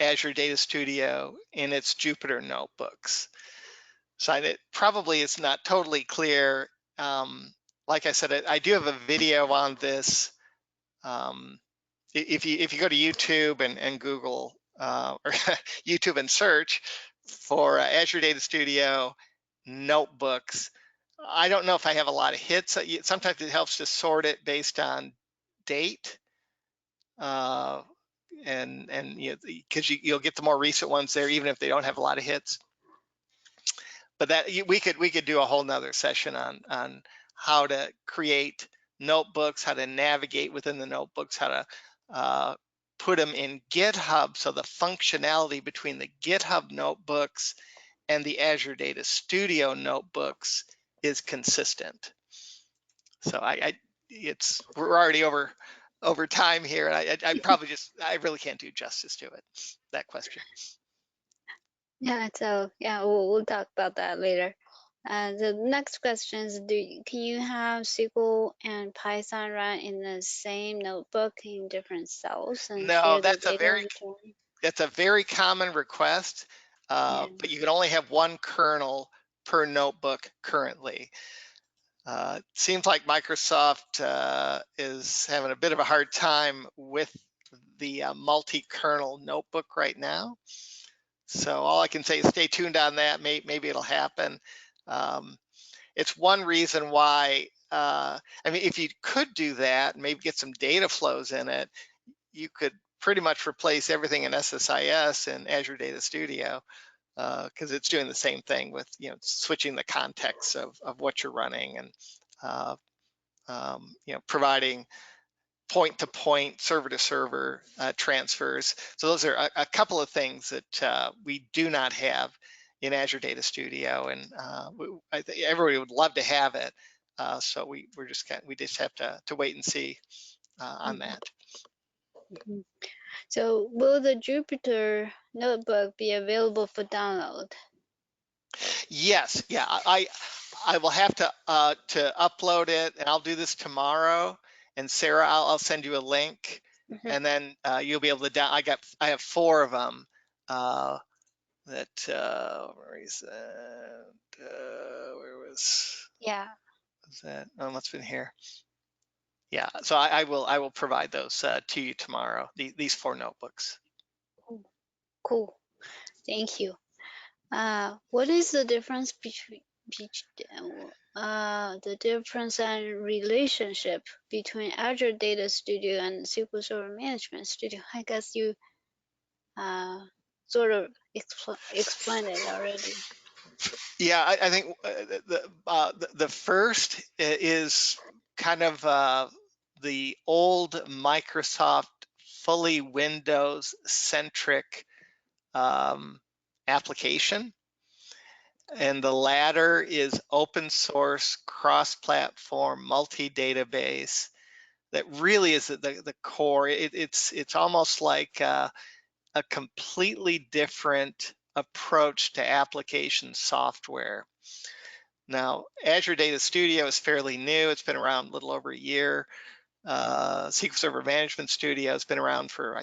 Azure Data Studio in its Jupyter notebooks. So it probably is not totally clear. Like I said, I do have a video on this. Um, if you go to YouTube and Google or YouTube and search for Azure Data Studio notebooks, I don't know if I have a lot of hits. Sometimes it helps to sort it based on date, uh, and you know, because you'll get the more recent ones there, even if they don't have a lot of hits. But that we could do a whole nother session on how to create notebooks, how to navigate within the notebooks, how to put them in GitHub, so the functionality between the GitHub notebooks and the Azure Data Studio notebooks is consistent. So we're already over time here, and I probably I really can't do justice to it, that question. Yeah, so yeah, we'll talk about that later. The next question is, can you have SQL and Python run in the same notebook in different cells and No, share the data return? that's a very common request, Yeah, but you can only have one kernel per notebook currently. It seems like Microsoft is having a bit of a hard time with the multi-kernel notebook right now. So all I can say is stay tuned on that. Maybe it'll happen. Um, it's one reason why, I mean, if you could do that, maybe get some data flows in it, you could pretty much replace everything in SSIS in Azure Data Studio, because it's doing the same thing with, you know, switching the context of what you're running, and you know, providing point-to-point, server-to-server transfers. So those are a couple of things that we do not have in Azure Data Studio, and I think everybody would love to have it. So we just have to wait and see on mhm, that. mhm. So will the Jupyter notebook be available for download? Yes, yeah, I will have to upload it, and I'll do this tomorrow. And Sarah, I'll send you a link, Mhm. and then you'll be able to down. I have 4 of them. That where is that? Where Yeah, was that? Oh, it must have been here. Yeah, so I will provide those to you tomorrow. These 4 notebooks. cool. Thank you. What is the difference between the difference and relationship between Azure Data Studio and SQL Server Management Studio? I guess you uh, sort of explained it already. Yeah, I think the first is kind of the old Microsoft fully Windows centric um, application, and the latter is open source, cross platform, multi database. That really is the core. It's almost like a completely different approach to application software. Now, Azure Data Studio is fairly new. It's been around a little over a year. SQL Server Management Studio has been around for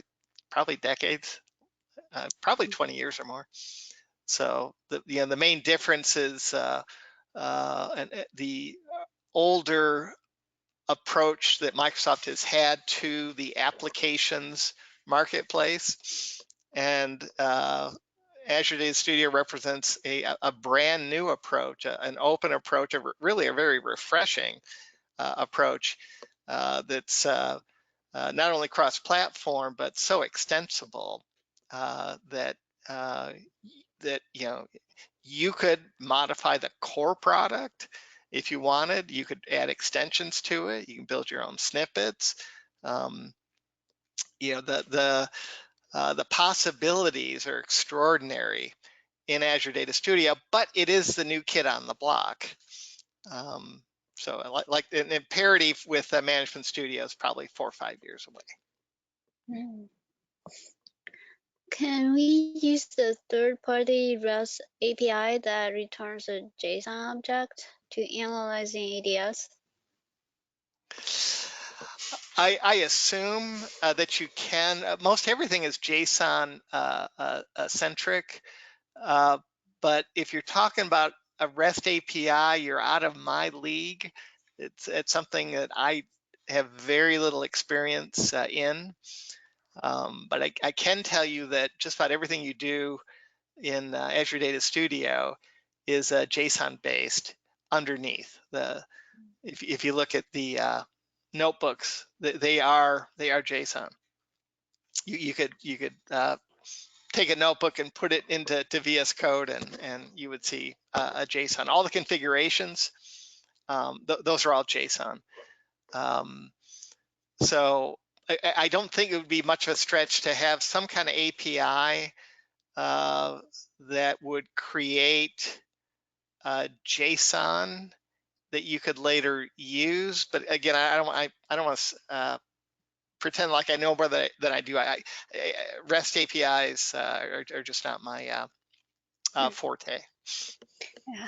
probably decades, probably 20 years or more. So the main difference is the older approach that Microsoft has had to the applications marketplace, and Azure Data Studio represents a brand new approach, an open approach, really a very refreshing approach that's not only cross-platform but so extensible that uh, that you know, you could modify the core product If you wanted, you could add extensions to it. You can build your own snippets. Um, you know, the possibilities are extraordinary in Azure Data Studio, but it is the new kid on the block. Um, so like in parity with Management Studio is probably 4 or 5 years away. Mm. Can we use the third-party REST API that returns a JSON object to analyzing ADS? I assume that you can. Most everything is JSON centric, but if you're talking about a REST API, you're out of my league. It's something that I have very little experience in. But I can tell you that just about everything you do in Azure Data Studio is JSON based underneath. If you look at the notebooks, they are JSON. You could take a notebook and put it into VS Code, and you would see a JSON. All the configurations, those are all JSON. So I don't think it would be much of a stretch to have some kind of API that would create JSON that you could later use. But again, I don't want to pretend like I know more than I do. REST APIs are just not my forte. Yeah.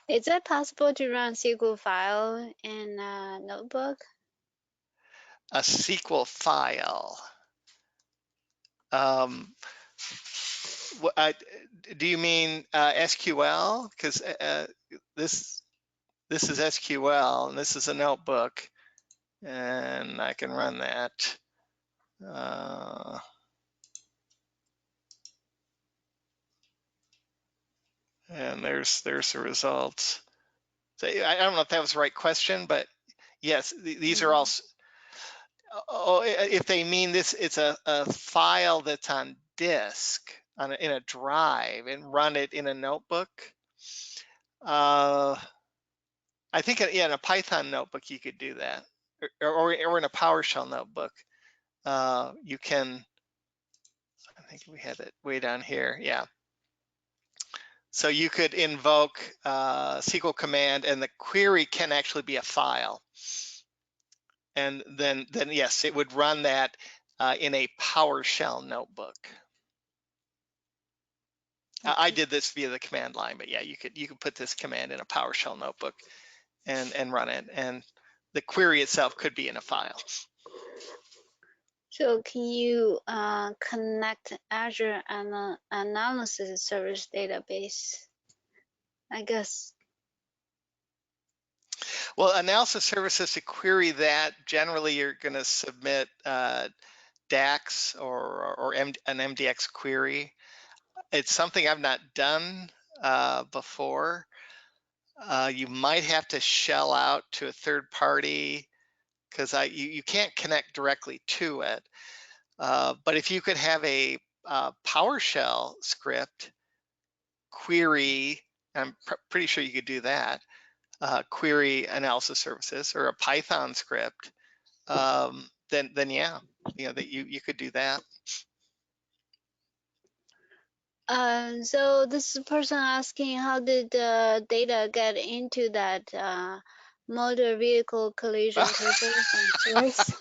Is it possible to run SQL file in a notebook? A SQL file. Um, do you mean SQL? Because this is SQL and this is a notebook, and I can run that. And there's the results. So I don't know if that was the right question, but yes, these are all. Oh, if they mean this, it's a file that's on disk in a drive and run it in a notebook. I think yeah, in a Python notebook you could do that, or in a PowerShell notebook. You can. I think we had it way down here. Yeah. So you could invoke SQL command, and the query can actually be a file. And then yes, it would run that in a PowerShell notebook. I did this via the command line, but yeah, you could put this command in a PowerShell notebook and run it, and the query itself could be in a file. So can you connect Azure Analysis Service Database? I guess. Well, analysis services to query that, generally you're going to submit DAX or an MDX query. It's something I've not done before. You might have to shell out to a third party because you can't connect directly to it. But if you could have a PowerShell script query, I'm pretty sure you could do that, query analysis services, or a Python script, then yeah, that you could do that. So this person asking, how did the data get into that motor vehicle collision table from source?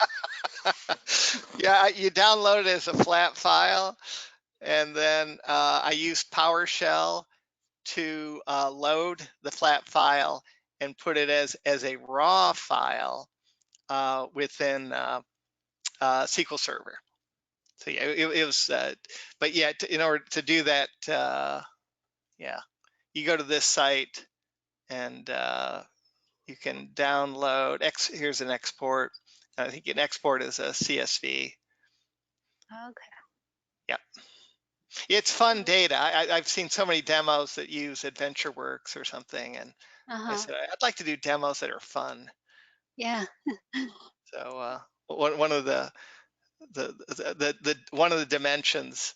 Yeah, you download it as a flat file, and then I used PowerShell to load the flat file and put it as a raw file within SQL Server. So yeah, it was, but yeah, in order to do that, yeah, you go to this site and you can download. Here's an export. I think you can export as a CSV. Okay. Yeah, it's fun data. I've seen so many demos that use AdventureWorks or something, and I Uh-huh. said I'd like to do demos that are fun. Yeah. So one of the one of the dimensions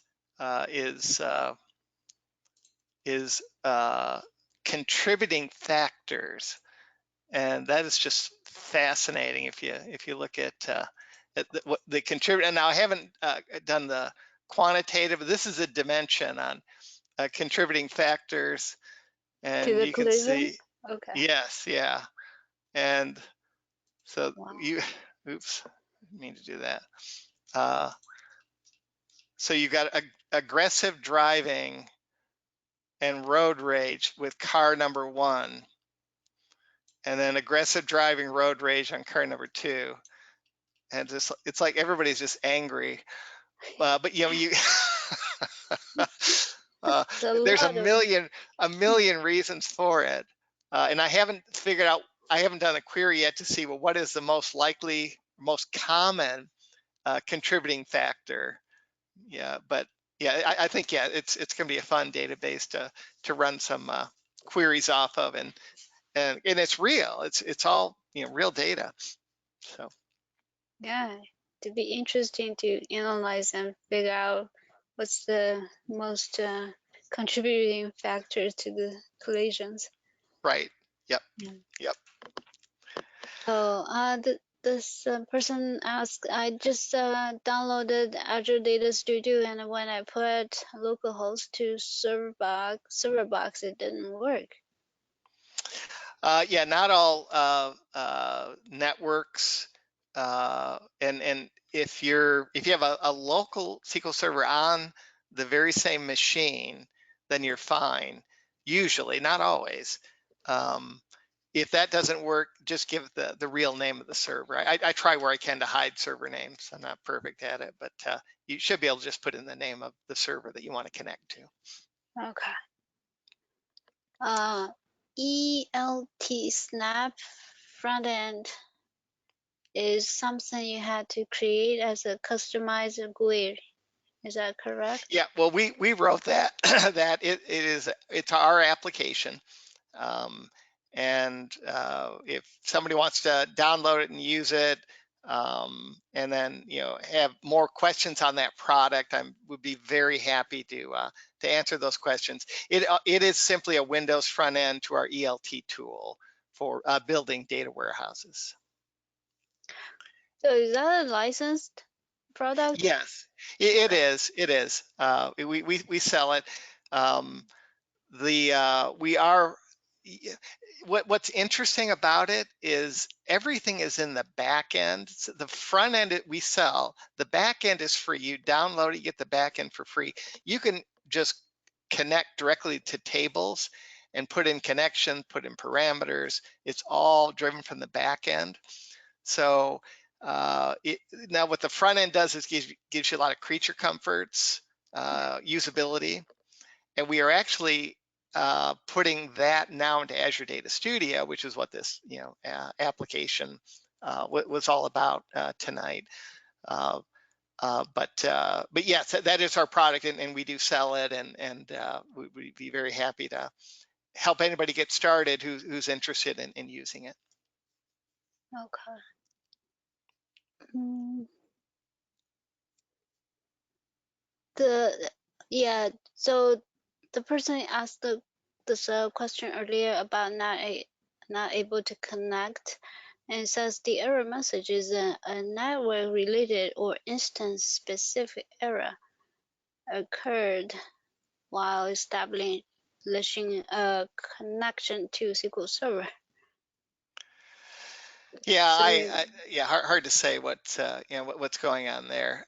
is contributing factors. And that is just fascinating if you look at what the contributor. And now I haven't done the quantitative, but this is a dimension on contributing factors, To and the you can collision? see, Okay. yes, yeah. And so Wow. you, oops, I didn't mean to do that. Uh, so you got aggressive driving and road rage with car number one, and then aggressive driving, road rage on car number two. And just it's like everybody's just angry. But you uh, It's a there's lot of, a million reasons for it, and I haven't figured out. I haven't done a query yet to see, well, what is the most likely, most common contributing factor. Yeah, but yeah, I think yeah, it's going to be a fun database to run some queries off of, and it's real. It's all real data. So yeah, to be interesting to analyze and figure out what's the most contributing factor to the collisions. right. Yep. Yeah. Yep. So this person asked, I just downloaded Azure Data Studio, and when I put localhost to server box, it didn't work. Yeah, not all networks, and if you have a local SQL Server on the very same machine, then you're fine. Usually, not always. Um, if that doesn't work, just give the real name of the server. I try where I can to hide server names. I'm not perfect at it, but you should be able to just put in the name of the server that you want to connect to. Okay. Uh, ELT snap front end is something you had to create as a customized GUI. Is that correct? Yeah, well, we wrote that that it's our application, um, and if somebody wants to download it and use it, and then have more questions on that product, I would be very happy to answer those questions. It is simply a Windows front end to our ELT tool for building data warehouses. So is that a licensed product? Yes, it Okay. is. It is. We sell it. Um, we are what's interesting about it is everything is in the back end. So the front end we sell, the back end is free. You download it, you get the back end for free. You can just connect directly to tables and put in connection, put in parameters. It's all driven from the back end. So now what the front end does is gives you a lot of creature comforts, usability, and we are actually putting that now into Azure Data Studio, which is what this application was all about tonight. Uh, but yes, that is our product, and we do sell it, and we'd be very happy to help anybody get started who's interested in using it. Okay. Mm, the yeah. So the person asked this question earlier about not able to connect, and it says the error message is a network related or instance specific error occurred while establishing a connection to SQL Server. Yeah, So yeah, hard to say what's going on there.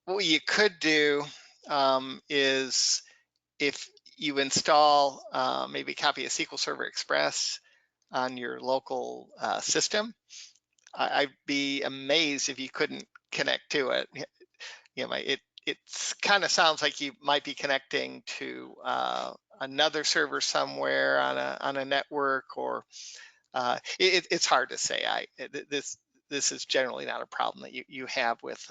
What you could do is if you install maybe a copy of SQL Server Express on your local system, I'd be amazed if you couldn't connect to it. It kind of sounds like you might be connecting to another server somewhere on a network, or it's hard to say. This is generally not a problem that you have with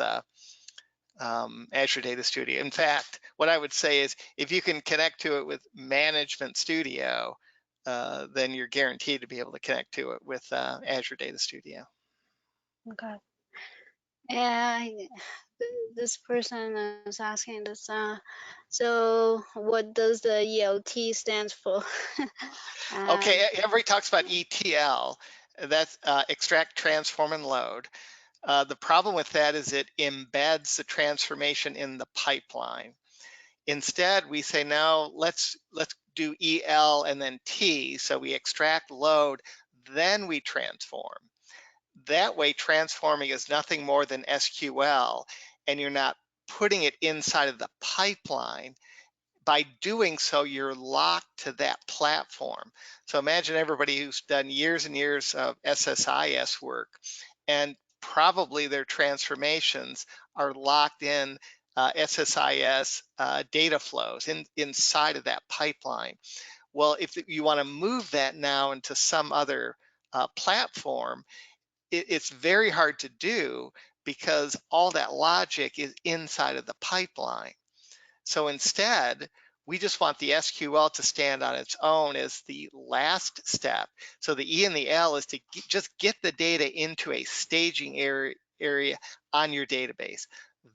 Azure Data Studio. In fact, what I would say is if you can connect to it with Management Studio, then you're guaranteed to be able to connect to it with Azure Data Studio. okay. And this person is asking this. So what does the ELT stands for? Okay, um, everybody talks about ETL. That's extract, transform, and load. The problem with that is it embeds the transformation in the pipeline. Instead, we say now let's do EL and then T. So we extract, load, then we transform. That way, transforming is nothing more than SQL, and you're not putting it inside of the pipeline. By doing so, you're locked to that platform. So imagine everybody who's done years and years of SSIS work, and probably their transformations are locked in SSIS data flows inside of that pipeline. Well, if you want to move that now into some other platform, it's very hard to do because all that logic is inside of the pipeline. So instead, we just want the SQL to stand on its own as the last step. So the E and the L is to just get the data into a staging area on your database,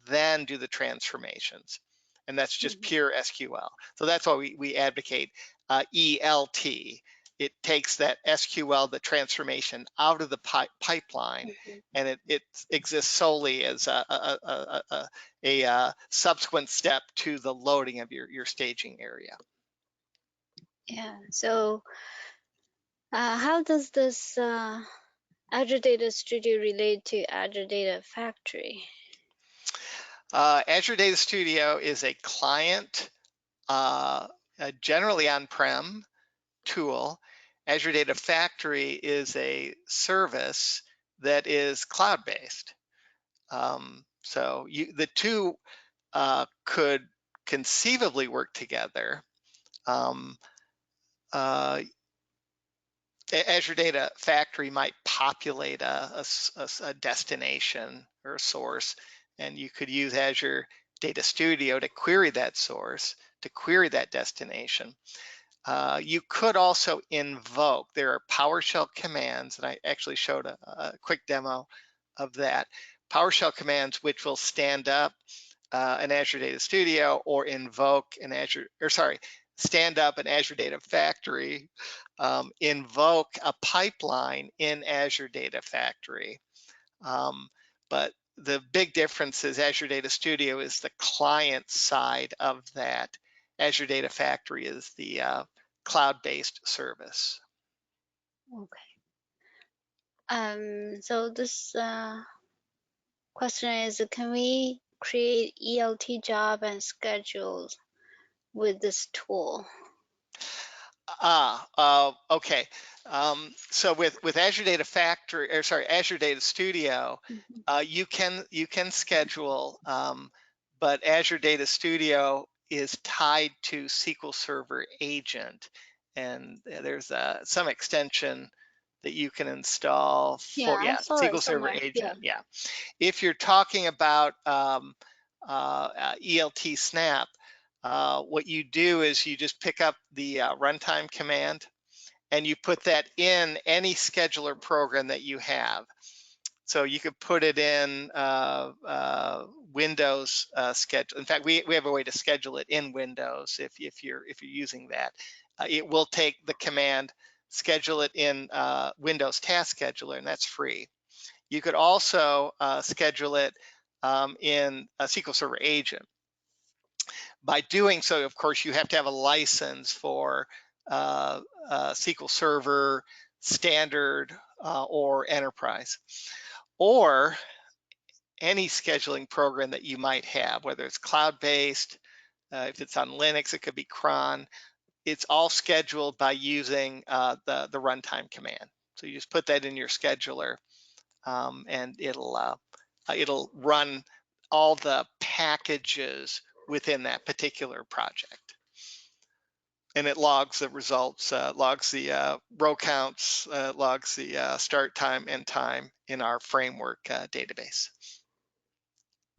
then do the transformations. And that's just mhm, pure SQL. So that's why we advocate ELT. It takes that SQL, the transformation, out of the pipeline, mhm. and it exists solely as a subsequent step to the loading of your staging area. Yeah. So how does this Azure Data Studio relate to Azure Data Factory? Azure Data Studio is a client, generally on-prem tool. Azure Data Factory is a service that is cloud-based. So the two could conceivably work together. Um, uh, Azure Data Factory might populate a destination or a source, and you could use Azure Data Studio to query that source, to query that destination. You could also invoke, there are PowerShell commands, and I actually showed a quick demo of that. PowerShell commands which will stand up an Azure Data Studio or invoke an Azure, or sorry, stand up an Azure Data Factory, invoke a pipeline in Azure Data Factory. Um, but the big difference is Azure Data Studio is the client side of that. Azure Data Factory is the cloud-based service. Okay. So this question is, can we create ELT job and schedules with this tool? Okay. So with Azure Data Factory, or sorry, Azure Data Studio, Mhm. you can schedule, but Azure Data Studio is tied to SQL Server Agent, and there's some extension that you can install Yeah, for, I yeah, saw it SQL Server somewhere. Yeah. Agent, yeah. If you're talking about ELT Snap, what you do is you just pick up the runtime command and you put that in any scheduler program that you have. So you could put it in Windows schedule. In fact, we have a way to schedule it in Windows if you're using that. It will take the command, schedule it in Windows Task Scheduler, and that's free. You could also schedule it in a SQL Server Agent. By doing so, of course, you have to have a license for SQL Server Standard or Enterprise, or any scheduling program that you might have, whether it's cloud-based, if it's on Linux, it could be cron. It's all scheduled by using the runtime command. So you just put that in your scheduler, and it'll run all the packages within that particular project. And it logs the results, logs the row counts, logs the start time, end time in our framework database.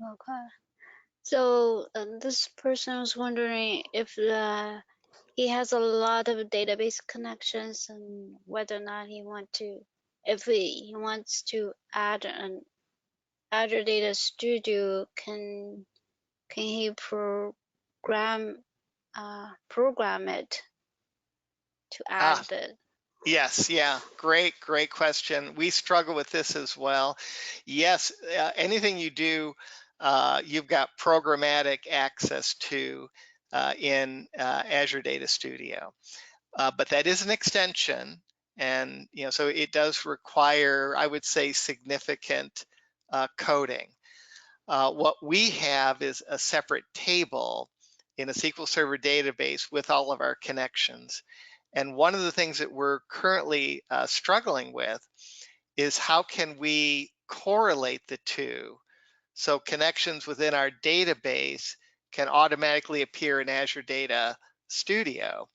Okay. So this person was wondering if he has a lot of database connections and whether or not he wants to, if he wants to add Azure Data Studio, can he program it to Ah, add the? yes, yeah, great question. We struggle with this as well. Yes, anything you do, you've got programmatic access to in Azure Data Studio. But that is an extension, and so it does require, I would say, significant coding. What we have is a separate table in a SQL Server database with all of our connections. And one of the things that we're currently struggling with is how can we correlate the two so connections within our database can automatically appear in Azure Data Studio.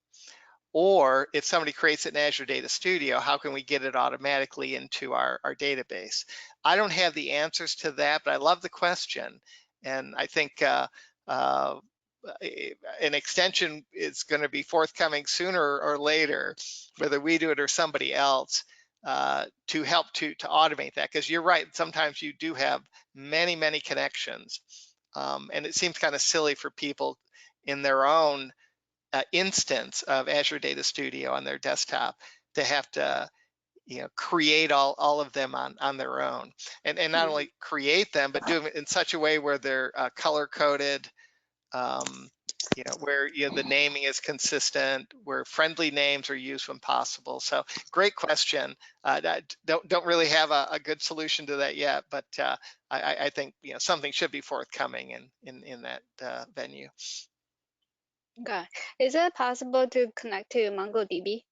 Or if somebody creates it in Azure Data Studio, how can we get it automatically into our database? I don't have the answers to that, but I love the question. And I think uh, an extension is going to be forthcoming sooner or later, whether we do it or somebody else, to help to automate that. Because you're right, sometimes you do have many connections. And it seems kind of silly for people in their own instance of Azure Data Studio on their desktop to have to create all of them on their own, and not only create them but do them in such a way where they're color coded, um, where the naming is consistent, where friendly names are used when possible. So great question. I don't really have a good solution to that yet, but I think something should be forthcoming in that venue. Okay. Is it possible to connect to MongoDB?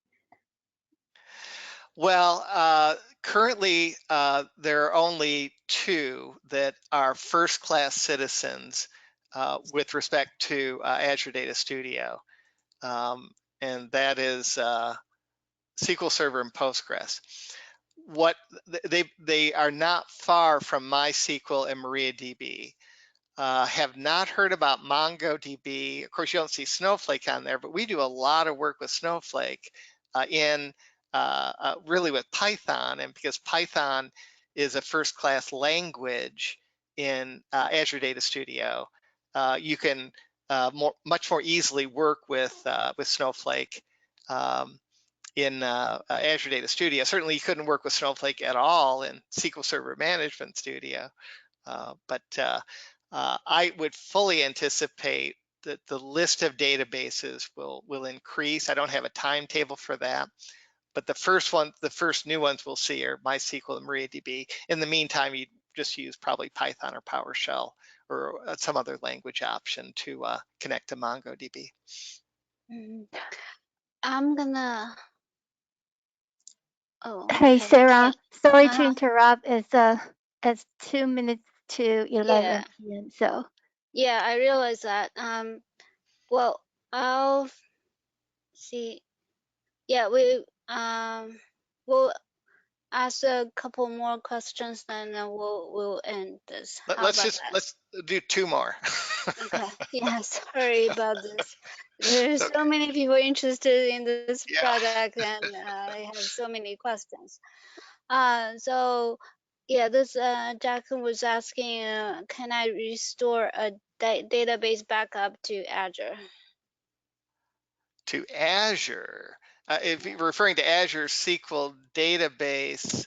Well, currently there are only two that are first-class citizens with respect to Azure Data Studio, um, and that is SQL Server and Postgres. What they are not far from MySQL and MariaDB. Have not heard about MongoDB. Of course, you don't see Snowflake on there, but we do a lot of work with Snowflake in really with Python, and because Python is a first-class language in Azure Data Studio, you can much more easily work with Snowflake in Azure Data Studio. Certainly, you couldn't work with Snowflake at all in SQL Server Management Studio. But I would fully anticipate that the list of databases will increase. I don't have a timetable for that, but the first new ones we'll see are MySQL and MariaDB. In the meantime, you just use probably Python or PowerShell or some other language option to connect to MongoDB. Mm. I'm gonna. Oh, Hey okay. Yeah. Sarah, sorry to Uh, interrupt. It's 2 minutes to yeah. 11 p.m. So Yeah. I realize that. Well, I'll see. Yeah. We'll ask a couple more questions, then we'll end this. How about that? Let's do two more. Okay. Yeah. Sorry about this. There's So so many people interested in this yeah. product, and I have so many questions. So yeah, this Jackson was asking, can I restore a database backup to Azure? To Azure. If Yeah, you're referring to Azure SQL database,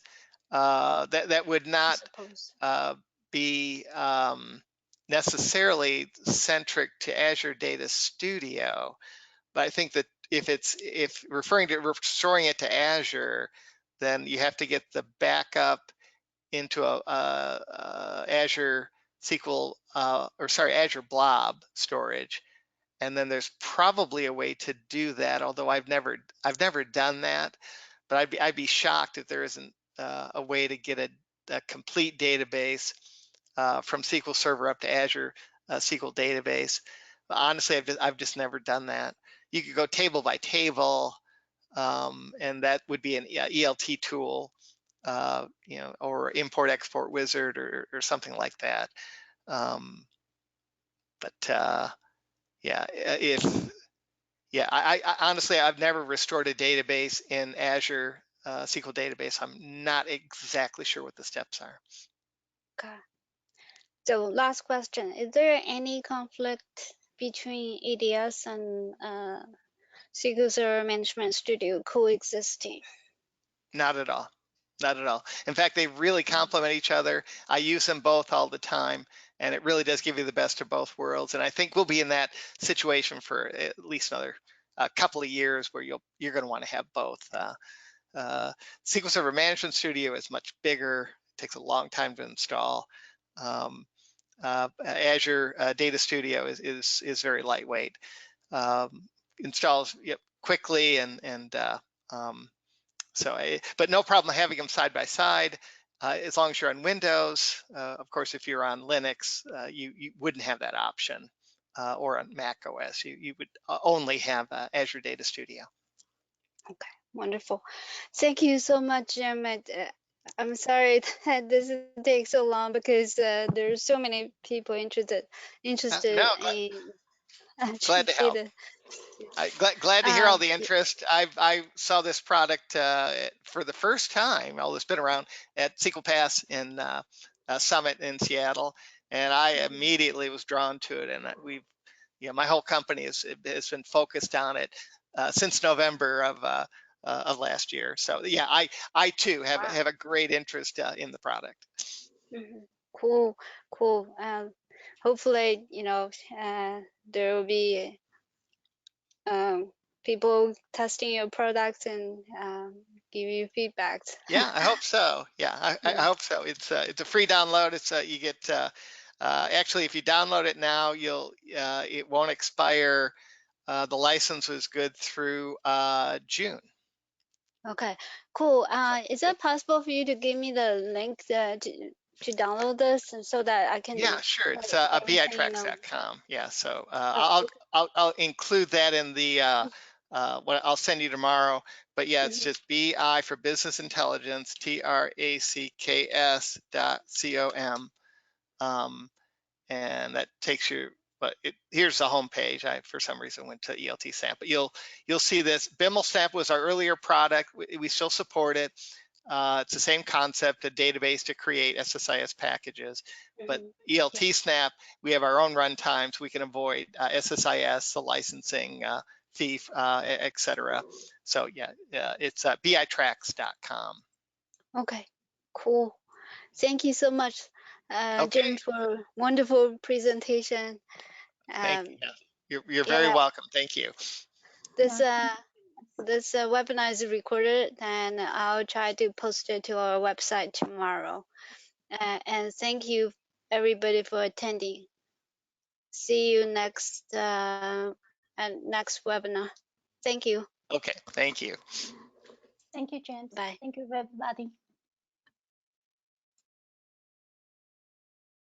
that would I not suppose. be necessarily centric to Azure Data Studio. But I think that if referring to restoring it to Azure, then you have to get the backup into a Azure SQL Azure Blob storage, and then there's probably a way to do that, although I've never done that. But I'd be shocked if there isn't a way to get a complete database from SQL Server up to Azure SQL database. But honestly, I've just never done that. You could go table by table, and that would be an ELT tool, or import export wizard or something like that. Um, but yeah, if yeah, I honestly, I've never restored a database in Azure SQL database. I'm not exactly sure what the steps are. Okay. So last question, is there any conflict between ADS and SQL Server Management Studio coexisting? Not at all. Not at all. In fact, they really complement each other. I use them both all the time, and it really does give you the best of both worlds. And I think we'll be in that situation for at least another couple of years where you're going to want to have both. SQL Server Management Studio is much bigger. It takes a long time to install. Azure Data Studio is very lightweight. Installs quickly and so, but no problem having them side by side. As long as you're on Windows, of course, if you're on Linux, you wouldn't have that option, or on macOS, you would only have Azure Data Studio. Okay, wonderful. Thank you so much, Jim. I'm sorry that this takes so long because there's so many people interested No, in glad to help. data. Glad to hear all the interest. I saw this product for the first time. Although it's been around at SQL Pass in Summit in Seattle, and I immediately was drawn to it. And my whole company has been focused on it since November of last year. So yeah, I too have a great interest in the product. Cool. Hopefully, there will be people testing your products and give you feedback. Yeah, I hope so. Yeah, I hope so. It's a free download. It's you get actually, if you download it now, it won't expire. The license is good through June. Okay, cool. So, Is it possible for you to give me the link to download this and so that I can yeah, sure. It's everything, bitracks.com. Yeah, so Oh, I'll include that in the what I'll send you tomorrow. But yeah, it's just BI for Business Intelligence, TRACKS.com. And that takes you, but here's the home page. I for some reason went to ELT Snap, but you'll see this. BIML Snap was our earlier product. We still support it. It's the same concept, a database to create SSIS packages. But ELT Snap, we have our own runtimes. We can avoid SSIS, the licensing fee, etc. So yeah, it's bitracks.com. Okay, cool. Thank you so much, Okay. Jim, for wonderful presentation. Thank you. You're very Yeah, welcome. Thank you. this webinar is recorded, and I'll try to post it to our website tomorrow. And thank you everybody for attending. See you next next webinar. Thank you. Okay. Thank you. Thank you, James. Bye. Thank you, everybody.